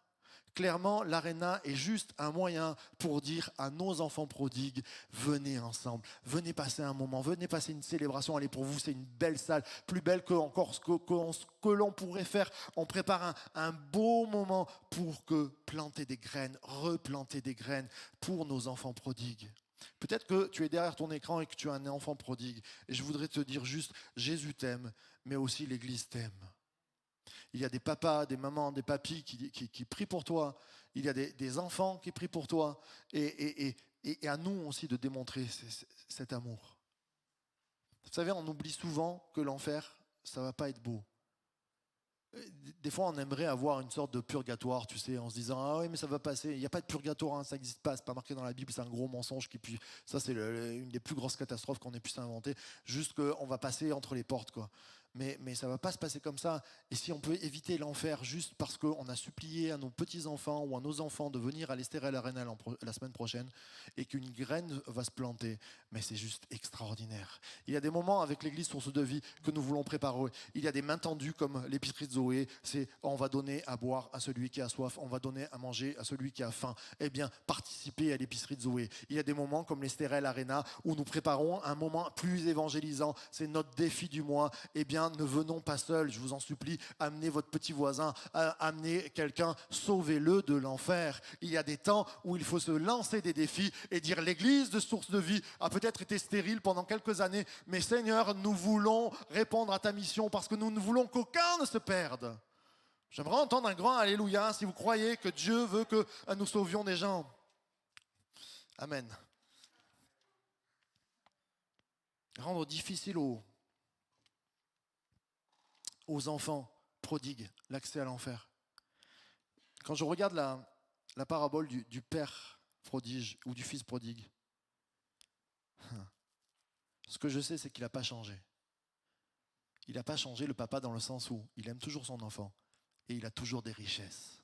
Clairement, l'aréna est juste un moyen pour dire à nos enfants prodigues, venez ensemble, venez passer un moment, venez passer une célébration. Allez, pour vous, c'est une belle salle, plus belle que encore ce que l'on pourrait faire. On prépare un beau moment pour planter des graines, replanter des graines pour nos enfants prodigues. Peut-être que tu es derrière ton écran et que tu as un enfant prodigue. Et je voudrais te dire juste, Jésus t'aime, mais aussi l'Église t'aime. Il y a des papas, des mamans, des papis qui prient pour toi. Il y a des enfants qui prient pour toi. Et à nous aussi de démontrer cet amour. Vous savez, on oublie souvent que l'enfer, ça ne va pas être beau. Des fois, on aimerait avoir une sorte de purgatoire, tu sais, en se disant « Ah oui, mais ça va passer. » Il n'y a pas de purgatoire, hein, ça n'existe pas. Ce n'est pas marqué dans la Bible, c'est un gros mensonge. Ça, c'est une des plus grosses catastrophes qu'on ait pu s'inventer. Juste qu'on va passer entre les portes, quoi. Mais ça ne va pas se passer comme ça. Et si on peut éviter l'enfer juste parce qu'on a supplié à nos petits-enfants ou à nos enfants de venir à l'Estérel Arena la semaine prochaine et qu'une graine va se planter, mais c'est juste extraordinaire. Il y a des moments avec l'Église Source de Vie que nous voulons préparer. Il y a des mains tendues comme l'épicerie de Zoé. C'est on va donner à boire à celui qui a soif, on va donner à manger à celui qui a faim. Eh bien, participez à l'épicerie de Zoé. Il y a des moments comme l'Estérel Arena où nous préparons un moment plus évangélisant. C'est notre défi du mois. Eh bien, ne venons pas seuls, je vous en supplie, amenez votre petit voisin, amenez quelqu'un, sauvez-le de l'enfer. Il y a des temps où il faut se lancer des défis et dire l'église de Source de Vie a peut-être été stérile pendant quelques années, mais Seigneur, nous voulons répondre à ta mission parce que nous ne voulons qu'aucun ne se perde. J'aimerais entendre un grand alléluia si vous croyez que Dieu veut que nous sauvions des gens. Amen. Rendre difficile aux enfants prodigues l'accès à l'enfer. Quand je regarde la parabole du père prodige ou du fils prodigue, ce que je sais, c'est qu'il n'a pas changé. Il n'a pas changé le papa dans le sens où il aime toujours son enfant et il a toujours des richesses.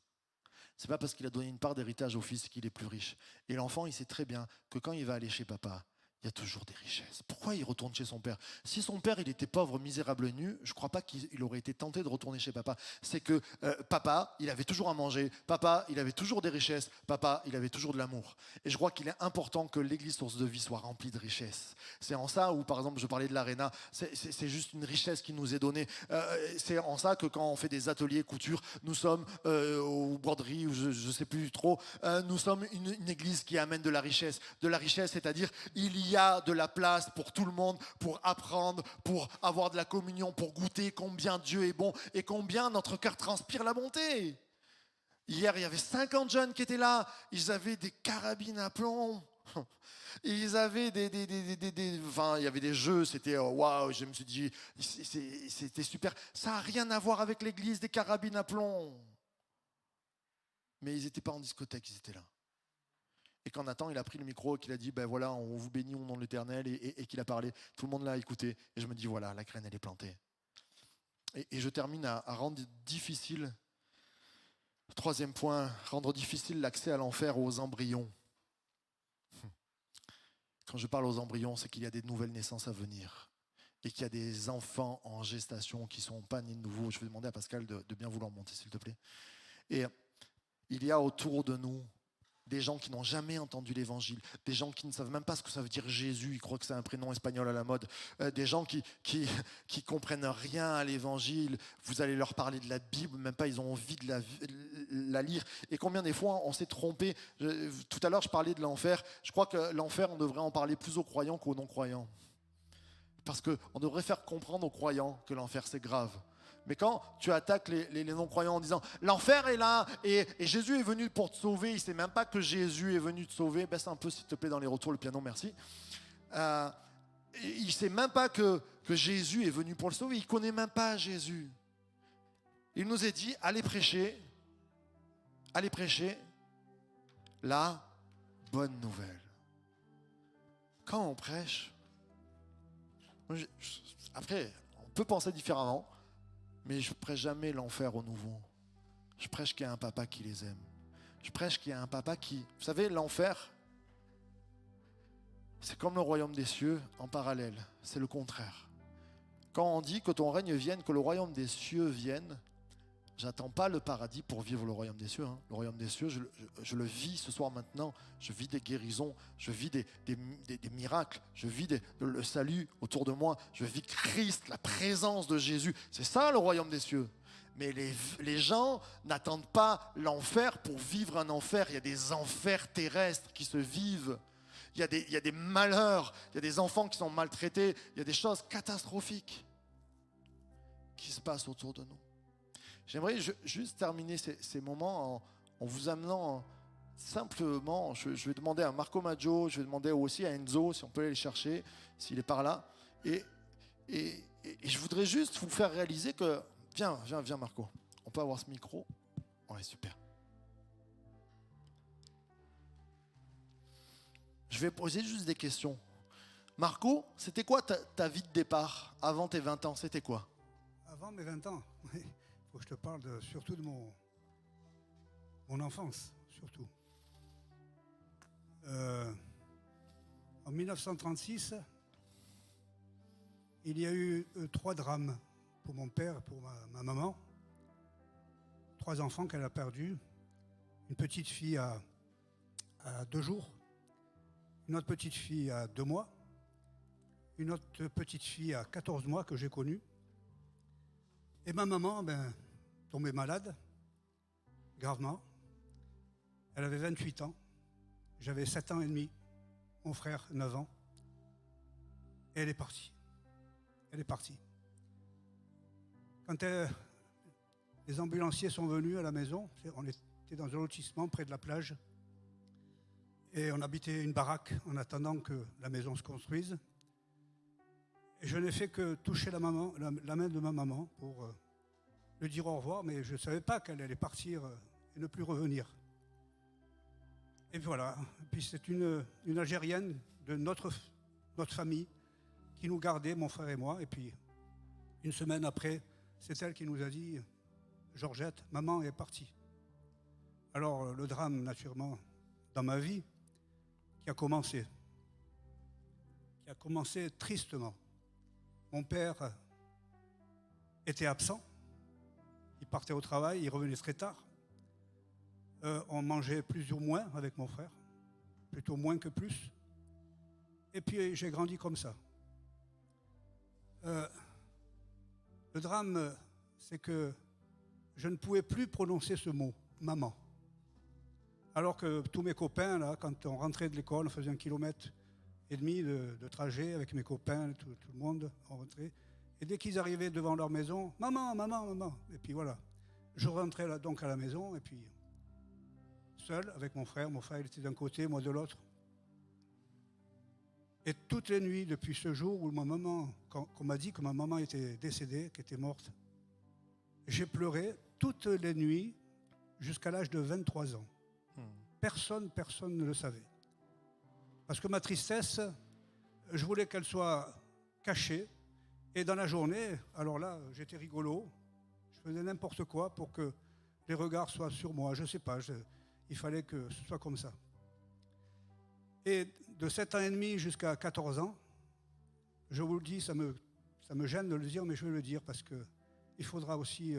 C'est pas parce qu'il a donné une part d'héritage au fils qu'il est plus riche. Et l'enfant, il sait très bien que quand il va aller chez papa, il y a toujours des richesses. Pourquoi il retourne chez son père? Si son père, il était pauvre, misérable et nu, je ne crois pas qu'il aurait été tenté de retourner chez papa. C'est que papa, il avait toujours à manger. Papa, il avait toujours des richesses. Papa, il avait toujours de l'amour. Et je crois qu'il est important que l'église source de vie soit remplie de richesses. C'est en ça où, par exemple, je parlais de l'Arena, c'est juste une richesse qui nous est donnée. C'est en ça que quand on fait des ateliers couture, nous sommes aux broderies, ou je ne sais plus trop, nous sommes une église qui amène de la richesse. De la richesse, c'est-à-dire il y a de la place pour tout le monde, pour apprendre, pour avoir de la communion, pour goûter combien Dieu est bon et combien notre cœur transpire la bonté. Hier, il y avait 50 jeunes qui étaient là. Ils avaient des carabines à plomb. Ils avaient enfin, il y avait des jeux, c'était waouh, je me suis dit, c'était super. Ça n'a rien à voir avec l'église des carabines à plomb. Mais ils n'étaient pas en discothèque, ils étaient là. Et quand Nathan il a pris le micro et qu'il a dit ben voilà, on vous bénit au nom de l'Éternel et qu'il a parlé, tout le monde l'a écouté. Et je me dis voilà, la graine elle est plantée. Et je termine à rendre difficile, troisième point, rendre difficile l'accès à l'enfer aux embryons. Quand je parle aux embryons, c'est qu'il y a des nouvelles naissances à venir et qu'il y a des enfants en gestation qui sont pas nés de nouveau. Je vais demander à Pascal de bien vouloir monter s'il te plaît. Et il y a autour de nous des gens qui n'ont jamais entendu l'évangile, des gens qui ne savent même pas ce que ça veut dire Jésus, ils croient que c'est un prénom espagnol à la mode, des gens qui comprennent rien à l'évangile, vous allez leur parler de la Bible, même pas ils ont envie de la lire. Et combien des fois on s'est trompé, tout à l'heure je parlais de l'enfer, je crois que l'enfer on devrait en parler plus aux croyants qu'aux non-croyants. Parce qu'on devrait faire comprendre aux croyants que l'enfer c'est grave. Mais quand tu attaques les non-croyants en disant « l'enfer est là et Jésus est venu pour te sauver », il ne sait même pas que Jésus est venu te sauver. Baisse un peu s'il te plaît dans les retours le piano, merci. Il ne sait même pas que Jésus est venu pour le sauver. Il ne connaît même pas Jésus. Il nous a dit « allez prêcher la bonne nouvelle ». Quand on prêche, après on peut penser différemment. Mais je ne prêche jamais l'enfer aux nouveaux. Je prêche qu'il y a un papa qui les aime. Je prêche qu'il y a un papa qui... Vous savez, l'enfer, c'est comme le royaume des cieux en parallèle. C'est le contraire. Quand on dit que ton règne vienne, que le royaume des cieux vienne, j'attends pas le paradis pour vivre le royaume des cieux. Hein. Le royaume des cieux, je le vis ce soir maintenant. Je vis des guérisons, je vis des miracles, je vis le salut autour de moi. Je vis Christ, la présence de Jésus. C'est ça le royaume des cieux. Mais les gens n'attendent pas l'enfer pour vivre un enfer. Il y a des enfers terrestres qui se vivent. Il y a des malheurs, il y a des enfants qui sont maltraités. Il y a des choses catastrophiques qui se passent autour de nous. J'aimerais juste terminer ces moments en vous amenant simplement, je vais demander à Marco Maggio, je vais demander aussi à Enzo si on peut aller le chercher, s'il est par là. Et je voudrais juste vous faire réaliser que, viens Marco, on peut avoir ce micro? Ouais, super. Je vais poser juste des questions. Marco, c'était quoi ta vie de départ avant tes 20 ans? C'était quoi? Avant mes 20 ans, il faut que je te parle surtout de mon enfance, surtout. En 1936, il y a eu 3 drames pour mon père, pour ma maman. 3 enfants qu'elle a perdus. Une petite fille à 2 jours, une autre petite fille à 2 mois, une autre petite fille à 14 mois que j'ai connue. Et ma maman, tombée malade, gravement. Elle avait 28 ans, j'avais 7 ans et demi, mon frère 9 ans. Et elle est partie. Elle est partie. Quand les ambulanciers sont venus à la maison, on était dans un lotissement près de la plage, et on habitait une baraque en attendant que la maison se construise. Et je n'ai fait que toucher la main de ma maman pour lui dire au revoir, mais je ne savais pas qu'elle allait partir et ne plus revenir. Et voilà. Puis c'est une Algérienne de notre famille qui nous gardait, mon frère et moi. Et puis, une semaine après, c'est elle qui nous a dit « Georgette, maman est partie ». Alors, le drame, naturellement, dans ma vie, qui a commencé. qui a commencé tristement. Mon père était absent, il partait au travail, il revenait très tard. On mangeait plus ou moins avec mon frère, plutôt moins que plus. Et puis j'ai grandi comme ça. Le drame, c'est que je ne pouvais plus prononcer ce mot, maman. Alors que tous mes copains, là, quand on rentrait de l'école, on faisait 1,5 km de trajet avec mes copains, tout le monde, on rentrait. Et dès qu'ils arrivaient devant leur maison, maman, maman, maman. Et puis voilà. Je rentrais là, donc à la maison, et puis seul avec mon frère. Mon frère il était d'un côté, moi de l'autre. Et toutes les nuits, depuis ce jour où qu'on m'a dit que ma maman était décédée, qu'elle était morte, j'ai pleuré toutes les nuits jusqu'à l'âge de 23 ans. Personne ne le savait. Parce que ma tristesse, je voulais qu'elle soit cachée. Et dans la journée, alors là, j'étais rigolo. Je faisais n'importe quoi pour que les regards soient sur moi. Je ne sais pas, il fallait que ce soit comme ça. Et de 7 ans et demi jusqu'à 14 ans, je vous le dis, ça me gêne de le dire, mais je vais le dire parce qu'il faudra aussi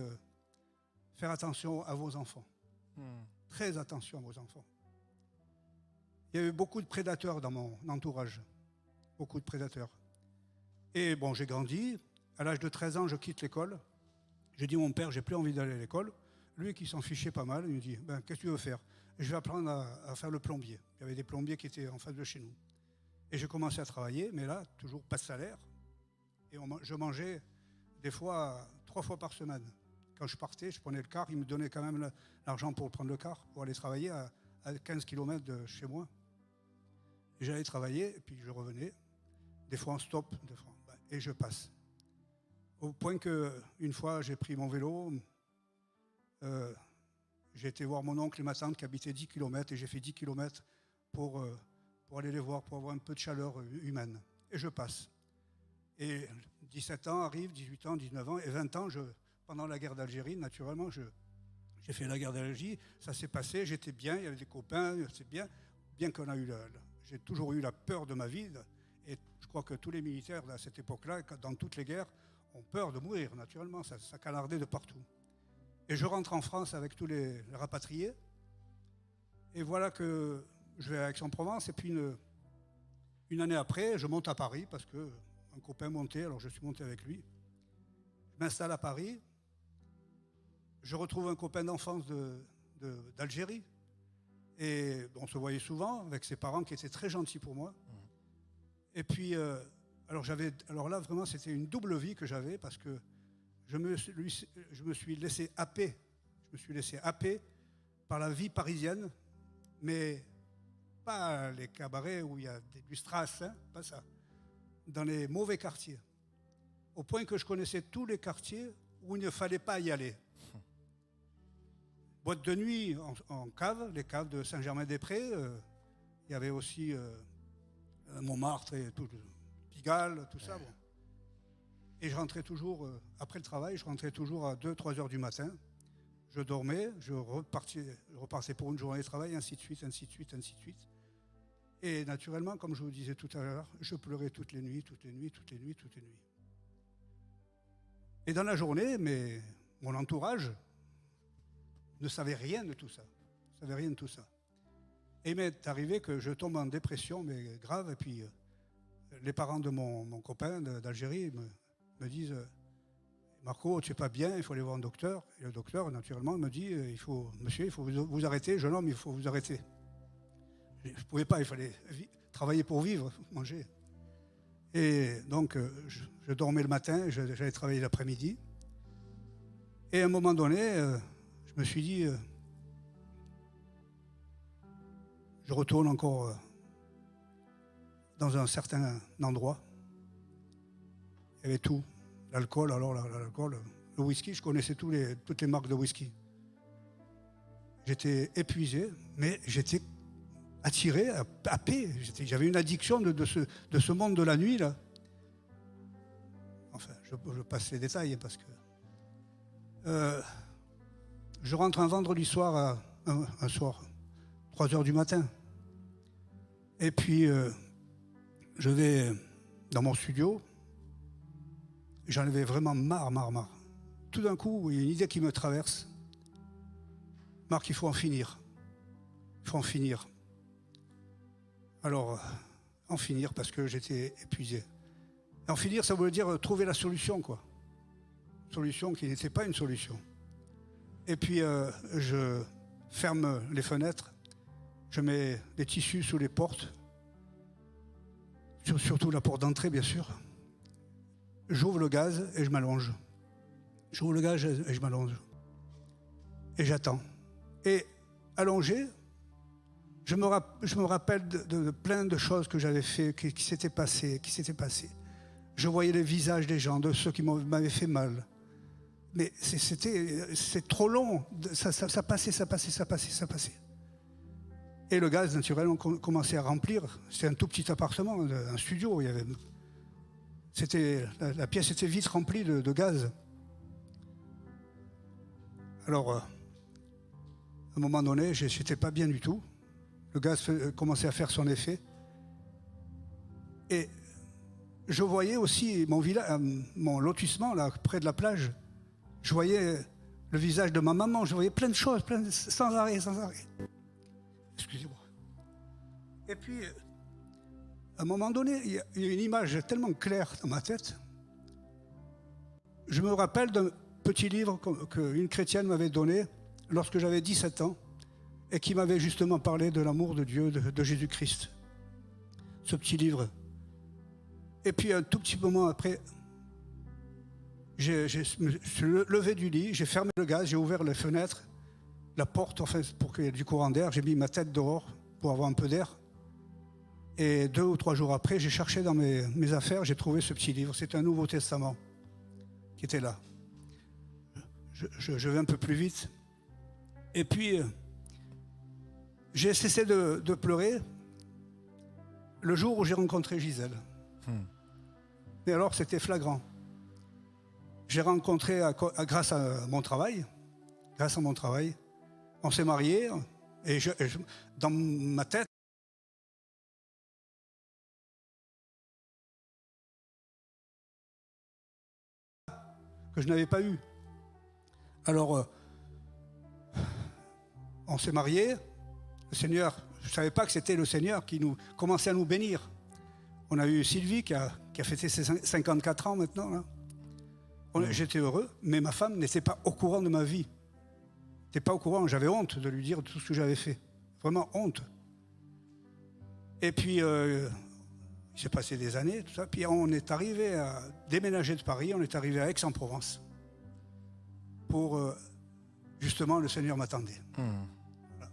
faire attention à vos enfants. Très attention à vos enfants. Il y a eu beaucoup de prédateurs dans mon entourage. Beaucoup de prédateurs. Et bon, j'ai grandi. À l'âge de 13 ans, je quitte l'école. J'ai dit à mon père, j'ai plus envie d'aller à l'école. Lui qui s'en fichait pas mal, il me dit, qu'est-ce que tu veux faire? Je vais apprendre à faire le plombier. Il y avait des plombiers qui étaient en face de chez nous. Et j'ai commencé à travailler, mais là, toujours pas de salaire. Et je mangeais des fois 3 fois par semaine. Quand je partais, je prenais le car, il me donnait quand même l'argent pour prendre le car, pour aller travailler à 15 km de chez moi. Et j'allais travailler, et puis je revenais, des fois en stop, et je passe. Au point qu'une fois, j'ai pris mon vélo, j'ai été voir mon oncle et ma tante qui habitaient 10 km, et j'ai fait 10 km pour aller les voir, pour avoir un peu de chaleur humaine. Et je passe. Et 17 ans arrivent, 18 ans, 19 ans, et 20 ans, pendant la guerre d'Algérie, naturellement, j'ai fait la guerre d'Algérie, ça s'est passé, j'étais bien, il y avait des copains, c'est bien qu'on a eu j'ai toujours eu la peur de ma vie, et je crois que tous les militaires à cette époque-là, dans toutes les guerres, ont peur de mourir, naturellement, ça canardait de partout. Et je rentre en France avec tous les rapatriés, et voilà que je vais à Aix-en-Provence, et puis une année après, je monte à Paris, parce qu'un copain montait, alors je suis monté avec lui. Je m'installe à Paris, je retrouve un copain d'enfance d'Algérie, et on se voyait souvent avec ses parents qui étaient très gentils pour moi. Et puis, alors là, vraiment, c'était une double vie que j'avais parce que je me suis laissé happer. Je me suis laissé happer par la vie parisienne, mais pas les cabarets où il y a du strass, pas ça. Dans les mauvais quartiers. Au point que je connaissais tous les quartiers où il ne fallait pas y aller. Boîte de nuit en cave, les caves de Saint-Germain-des-Prés. Il y avait aussi Montmartre et tout, Pigalle, tout ça. Bon. Et je rentrais toujours, après le travail, je rentrais toujours à 2-3 heures du matin. Je dormais, je repartais pour une journée de travail, ainsi de suite, ainsi de suite, ainsi de suite. Et naturellement, comme je vous disais tout à l'heure, je pleurais toutes les nuits. Et dans la journée, mon entourage ne savait rien de tout ça. Et il m'est arrivé que je tombe en dépression, mais grave. Et puis, les parents de mon copain d'Algérie me disent « Marco, tu n'es pas bien, il faut aller voir un docteur. » Et le docteur, naturellement, me dit « Monsieur, il faut vous arrêter. Jeune homme, il faut vous arrêter. » Je ne pouvais pas, il fallait travailler pour vivre, manger. Et donc, je dormais le matin, j'allais travailler l'après-midi. Et à un moment donné, je me suis dit, je retourne encore dans un certain endroit. Il y avait tout. L'alcool, le whisky, je connaissais toutes les marques de whisky. J'étais épuisé, mais j'étais attiré, happé. J'avais une addiction de ce monde de la nuit, là. Enfin, je passe les détails parce que... je rentre un vendredi soir, un soir, 3 heures du matin. Et puis, je vais dans mon studio. J'en avais vraiment marre. Tout d'un coup, il y a une idée qui me traverse. Marc, il faut en finir. Il faut en finir. Alors, en finir parce que j'étais épuisé. En finir, ça voulait dire trouver la solution, quoi. Solution qui n'était pas une solution. Et puis, je ferme les fenêtres, je mets des tissus sous les portes, surtout la porte d'entrée, bien sûr. J'ouvre le gaz et je m'allonge. J'ouvre le gaz et je m'allonge. Et j'attends. Et allongé, je me rappelle de plein de choses que j'avais fait, qui s'étaient passées. Je voyais les visages des gens, de ceux qui m'avaient fait mal. Mais c'est trop long. Ça passait. Et le gaz, naturellement, commençait à remplir. C'était un tout petit appartement, un studio. La pièce était vite remplie de gaz. Alors, à un moment donné, je n'étais pas bien du tout. Le gaz commençait à faire son effet. Et je voyais aussi mon lotissement, là, près de la plage. Je voyais le visage de ma maman. Je voyais plein de choses, sans arrêt. Excusez-moi. Et puis, à un moment donné, il y a une image tellement claire dans ma tête. Je me rappelle d'un petit livre qu'une chrétienne m'avait donné lorsque j'avais 17 ans et qui m'avait justement parlé de l'amour de Dieu, de Jésus-Christ. Ce petit livre. Et puis un tout petit moment après, je me suis levé du lit, j'ai fermé le gaz, j'ai ouvert les fenêtres, la porte, enfin, pour qu'il y ait du courant d'air. J'ai mis ma tête dehors pour avoir un peu d'air. Et 2 ou 3 jours après, j'ai cherché dans mes affaires, j'ai trouvé ce petit livre. C'est un Nouveau Testament qui était là. Je vais un peu plus vite. Et puis, j'ai cessé de pleurer le jour où j'ai rencontré Gisèle. Et alors, c'était flagrant. J'ai rencontré, grâce à mon travail, on s'est mariés, et dans ma tête, que je n'avais pas eu. Alors, on s'est mariés. Le Seigneur, je ne savais pas que c'était le Seigneur qui nous commençait à nous bénir. On a eu Sylvie qui a fêté ses 54 ans maintenant. Là. J'étais heureux, mais ma femme n'était pas au courant de ma vie. N'était pas au courant, j'avais honte de lui dire tout ce que j'avais fait. Vraiment honte. Et puis, il s'est passé des années, tout ça. Puis on est arrivé à déménager de Paris, on est arrivé à Aix-en-Provence. Pour, justement, le Seigneur m'attendait. Voilà.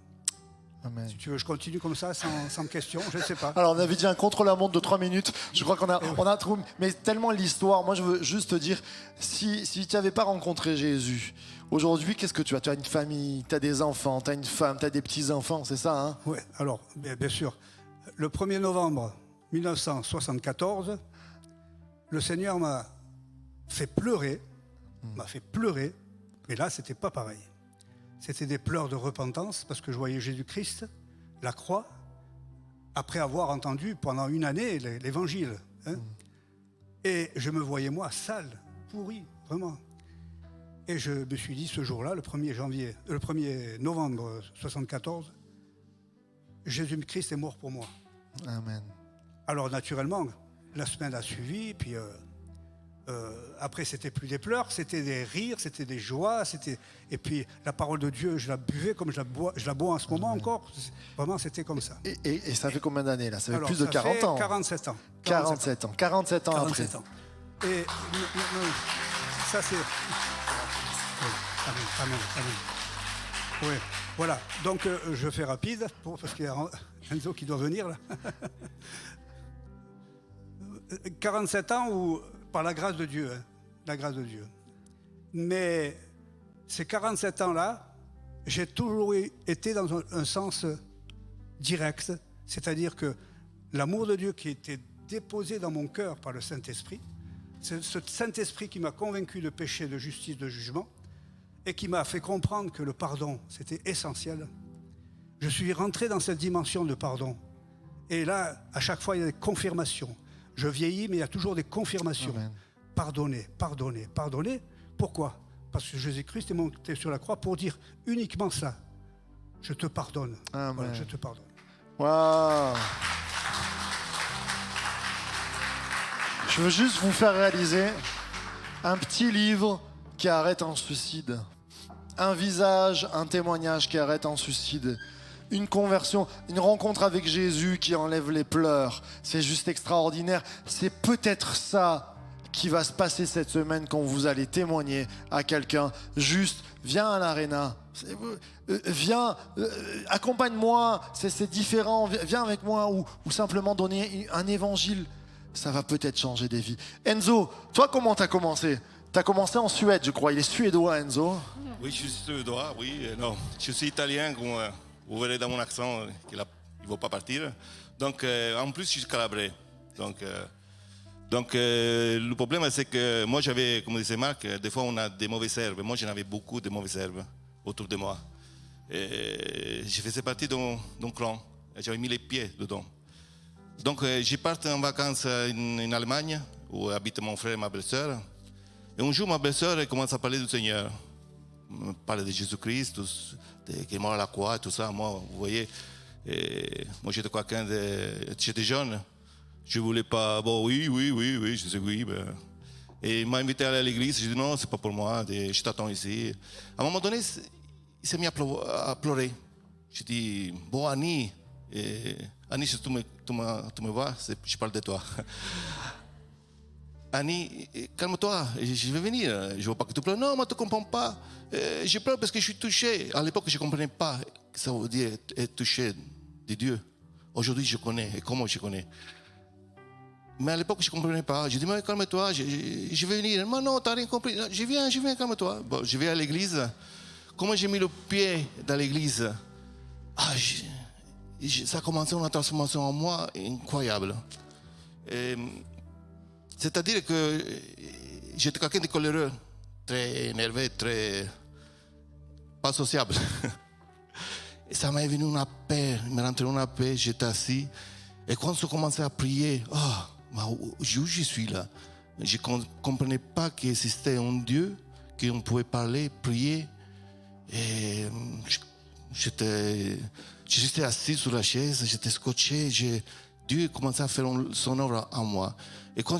Amen. Si tu veux, je continue comme ça, sans question, je ne sais pas. Alors, on avait dit un contre-la-montre de 3 minutes. Je crois qu'on a trouvé. Mais tellement l'histoire. Moi, je veux juste te dire, si tu n'avais pas rencontré Jésus, aujourd'hui, qu'est-ce que tu as? Tu as une famille, tu as des enfants, tu as une femme, tu as des petits-enfants, c'est ça, hein? Oui, alors, bien sûr. Le 1er novembre 1974, le Seigneur m'a fait pleurer. Mais là, c'était pas pareil. C'était des pleurs de repentance parce que je voyais Jésus-Christ, la croix, après avoir entendu pendant une année l'évangile. Et je me voyais, moi, sale, pourri, vraiment. Et je me suis dit, ce jour-là, le 1er novembre 1974, Jésus-Christ est mort pour moi. Amen. Alors, naturellement, la semaine a suivi, puis après, c'était plus des pleurs, c'était des rires, c'était des joies, et puis la parole de Dieu, je la buvais comme je la bois en ce moment encore. Vraiment, c'était comme ça. Et ça fait combien d'années là? Ça fait Alors, plus de 40 ans. 47 ans. 47 ans. 47 ans 47 après. ans. Et ça, c'est... Amen. Oui, voilà. Donc, je fais rapide, parce qu'il y a Enzo qui doit venir, là. 47 ans où... Par la grâce de Dieu, la grâce de Dieu. Mais ces 47 ans-là, j'ai toujours été dans un sens direct, c'est-à-dire que l'amour de Dieu qui était déposé dans mon cœur par le Saint-Esprit, c'est ce Saint-Esprit qui m'a convaincu de péché, de justice, de jugement, et qui m'a fait comprendre que le pardon, c'était essentiel. Je suis rentré dans cette dimension de pardon. Et là, à chaque fois, il y a des confirmations. Je vieillis, mais il y a toujours des confirmations. Amen. Pardonnez, pardonnez, pardonnez. Pourquoi? Parce que Jésus-Christ est monté sur la croix pour dire uniquement ça. Je te pardonne. Amen. Voilà, je te pardonne. Waouh! Je veux juste vous faire réaliser un petit livre qui arrête un suicide. Un visage, un témoignage qui arrête un suicide. Une conversion, une rencontre avec Jésus qui enlève les pleurs. C'est juste extraordinaire. C'est peut-être ça qui va se passer cette semaine quand vous allez témoigner à quelqu'un. Juste, viens à l'aréna. Viens, accompagne-moi. C'est différent. Viens avec moi ou simplement donner un évangile. Ça va peut-être changer des vies. Enzo, toi, comment t'as commencé? T'as commencé en Suède, je crois. Il est suédois, Enzo. Oui, je suis suédois, oui. Non, je suis italien, comme vous verrez dans mon accent qu'il ne va pas partir. Donc, en plus, je suis calabré. Donc, le problème, c'est que moi, j'avais, comme disait Marc, des fois, on a des mauvaises herbes. Moi, j'en avais beaucoup de mauvaises herbes autour de moi. Et je faisais partie d'un clan. J'avais mis les pieds dedans. Donc, je partais en vacances en Allemagne, où habitent mon frère et ma belle-sœur. Et un jour, ma belle-sœur commence à parler du Seigneur. Elle parle de Jésus-Christ, qui est mort à la croix et tout ça. Moi, vous voyez, moi j'étais quelqu'un j'étais jeune. Je ne voulais pas, bon, oui, je sais oui. Ben. Et il m'a invité à aller à l'église. J'ai dit non, c'est pas pour moi, je t'attends ici. À un moment donné, il s'est mis à pleurer. J'ai dit, bon, Annie, si tu me vois, je parle de toi. Annie, calme-toi, je vais venir. Je ne veux pas que tu pleures. Non, moi, tu ne comprends pas. Je pleure parce que je suis touché. À l'époque, je ne comprenais pas que ça veut dire être touché de Dieu. Aujourd'hui, je connais. Et comment je connais? Mais à l'époque, je ne comprenais pas. Je dis, mais calme-toi, je vais venir. Mais non, tu n'as rien compris. Je viens, calme-toi. Bon, je vais à l'église. Comment j'ai mis le pied dans l'église? Ça a commencé une transformation en moi incroyable. C'est-à-dire que j'étais quelqu'un de coléreux, très énervé, très pas sociable. Et ça m'est venu une paix, il m'est rentré une paix, j'étais assis. Et quand je commençais à prier, où je suis là? Je ne comprenais pas qu'il existait un Dieu, qu'on pouvait parler, prier. Et j'étais assis sur la chaise, j'étais scotché. Dieu commençait à faire son œuvre en moi. Et quand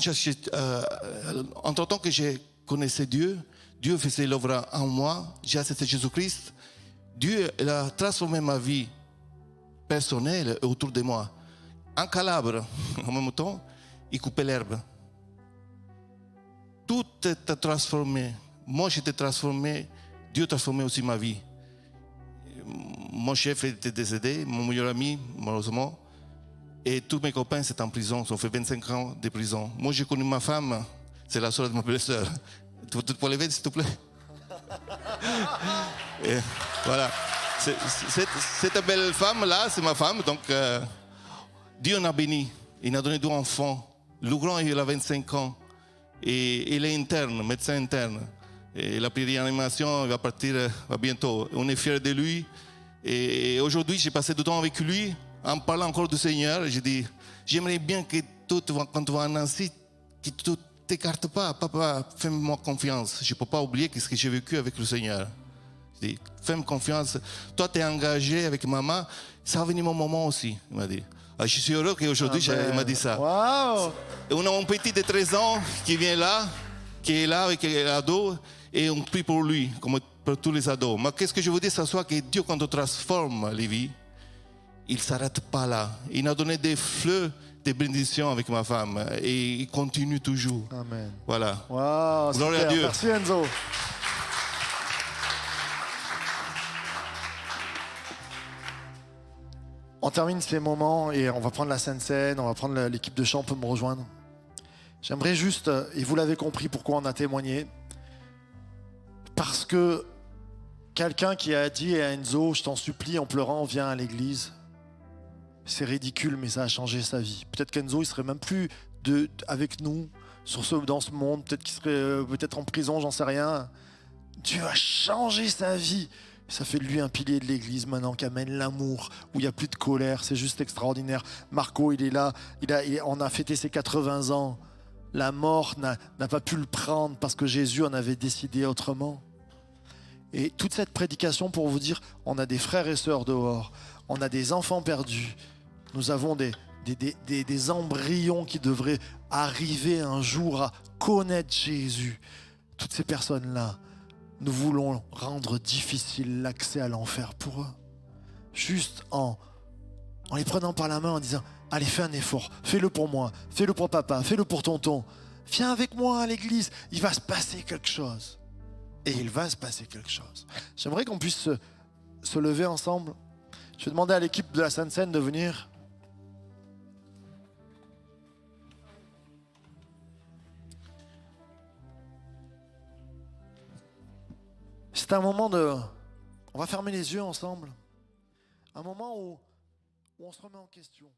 entre-temps que je connaissais Dieu, Dieu faisait l'œuvre en moi, j'ai accepté Jésus-Christ. Dieu a transformé ma vie personnelle autour de moi. En Calabre, en même temps, il coupait l'herbe. Tout est transformé. Moi, j'étais transformé. Dieu a transformé aussi ma vie. Mon chef était décédé, mon meilleur ami, malheureusement. Et tous mes copains, c'est en prison. Ils ont fait 25 ans de prison. Moi, j'ai connu ma femme. C'est la soeur de ma belle-sœur. Tu peux lever, s'il te plaît? Et voilà. Cette belle femme-là, c'est ma femme. Donc, Dieu m'a béni. Il m'a donné 2 enfants. Le grand, il a 25 ans. Et il est interne, médecin interne. Et la réanimation, il va partir bientôt. On est fiers de lui. Et aujourd'hui, j'ai passé du temps avec lui. En parlant encore du Seigneur, j'ai dit, j'aimerais bien que quand tu vas à Nancy, que tu ne t'écartes pas. Papa, fais-moi confiance. Je ne peux pas oublier ce que j'ai vécu avec le Seigneur. Je dis, fais-moi confiance. Toi, tu es engagé avec maman. Ça va venir mon moment aussi, il m'a dit. Je suis heureux qu'aujourd'hui, il m'a dit ça. Wow. Et on a un petit de 13 ans qui vient là, qui est là avec l'ado, et on prie pour lui, comme pour tous les ados. Mais qu'est-ce que je veux dire ce soir? Que Dieu, quand on transforme les vies, il ne s'arrête pas là. Il m'a donné des fleurs, des bénédictions avec ma femme. Et il continue toujours. Amen. Voilà. Wow, Gloire super. à Dieu. Merci Enzo. On termine ces moments et on va prendre la scène, on va prendre l'équipe de chant peut me rejoindre. J'aimerais juste, et vous l'avez compris pourquoi on a témoigné, parce que quelqu'un qui a dit à Enzo, je t'en supplie en pleurant, viens à l'église. C'est ridicule, mais ça a changé sa vie. Peut-être qu'Enzo, il serait même plus avec nous dans ce monde. Peut-être qu'il serait peut-être en prison, j'en sais rien. Dieu a changé sa vie. Ça fait de lui un pilier de l'église maintenant qui amène l'amour, où il n'y a plus de colère, c'est juste extraordinaire. Marco, il est là, on a fêté ses 80 ans. La mort n'a pas pu le prendre parce que Jésus en avait décidé autrement. Et toute cette prédication pour vous dire, on a des frères et sœurs dehors, on a des enfants perdus, nous avons des embryons qui devraient arriver un jour à connaître Jésus. Toutes ces personnes-là, nous voulons rendre difficile l'accès à l'enfer pour eux. Juste en les prenant par la main, en disant, allez, fais un effort, fais-le pour moi, fais-le pour papa, fais-le pour tonton. Viens avec moi à l'église, il va se passer quelque chose. Et il va se passer quelque chose. J'aimerais qu'on puisse se lever ensemble. Je vais demander à l'équipe de la Sainte Seine de venir. C'est un moment de... On va fermer les yeux ensemble. Un moment où on se remet en question.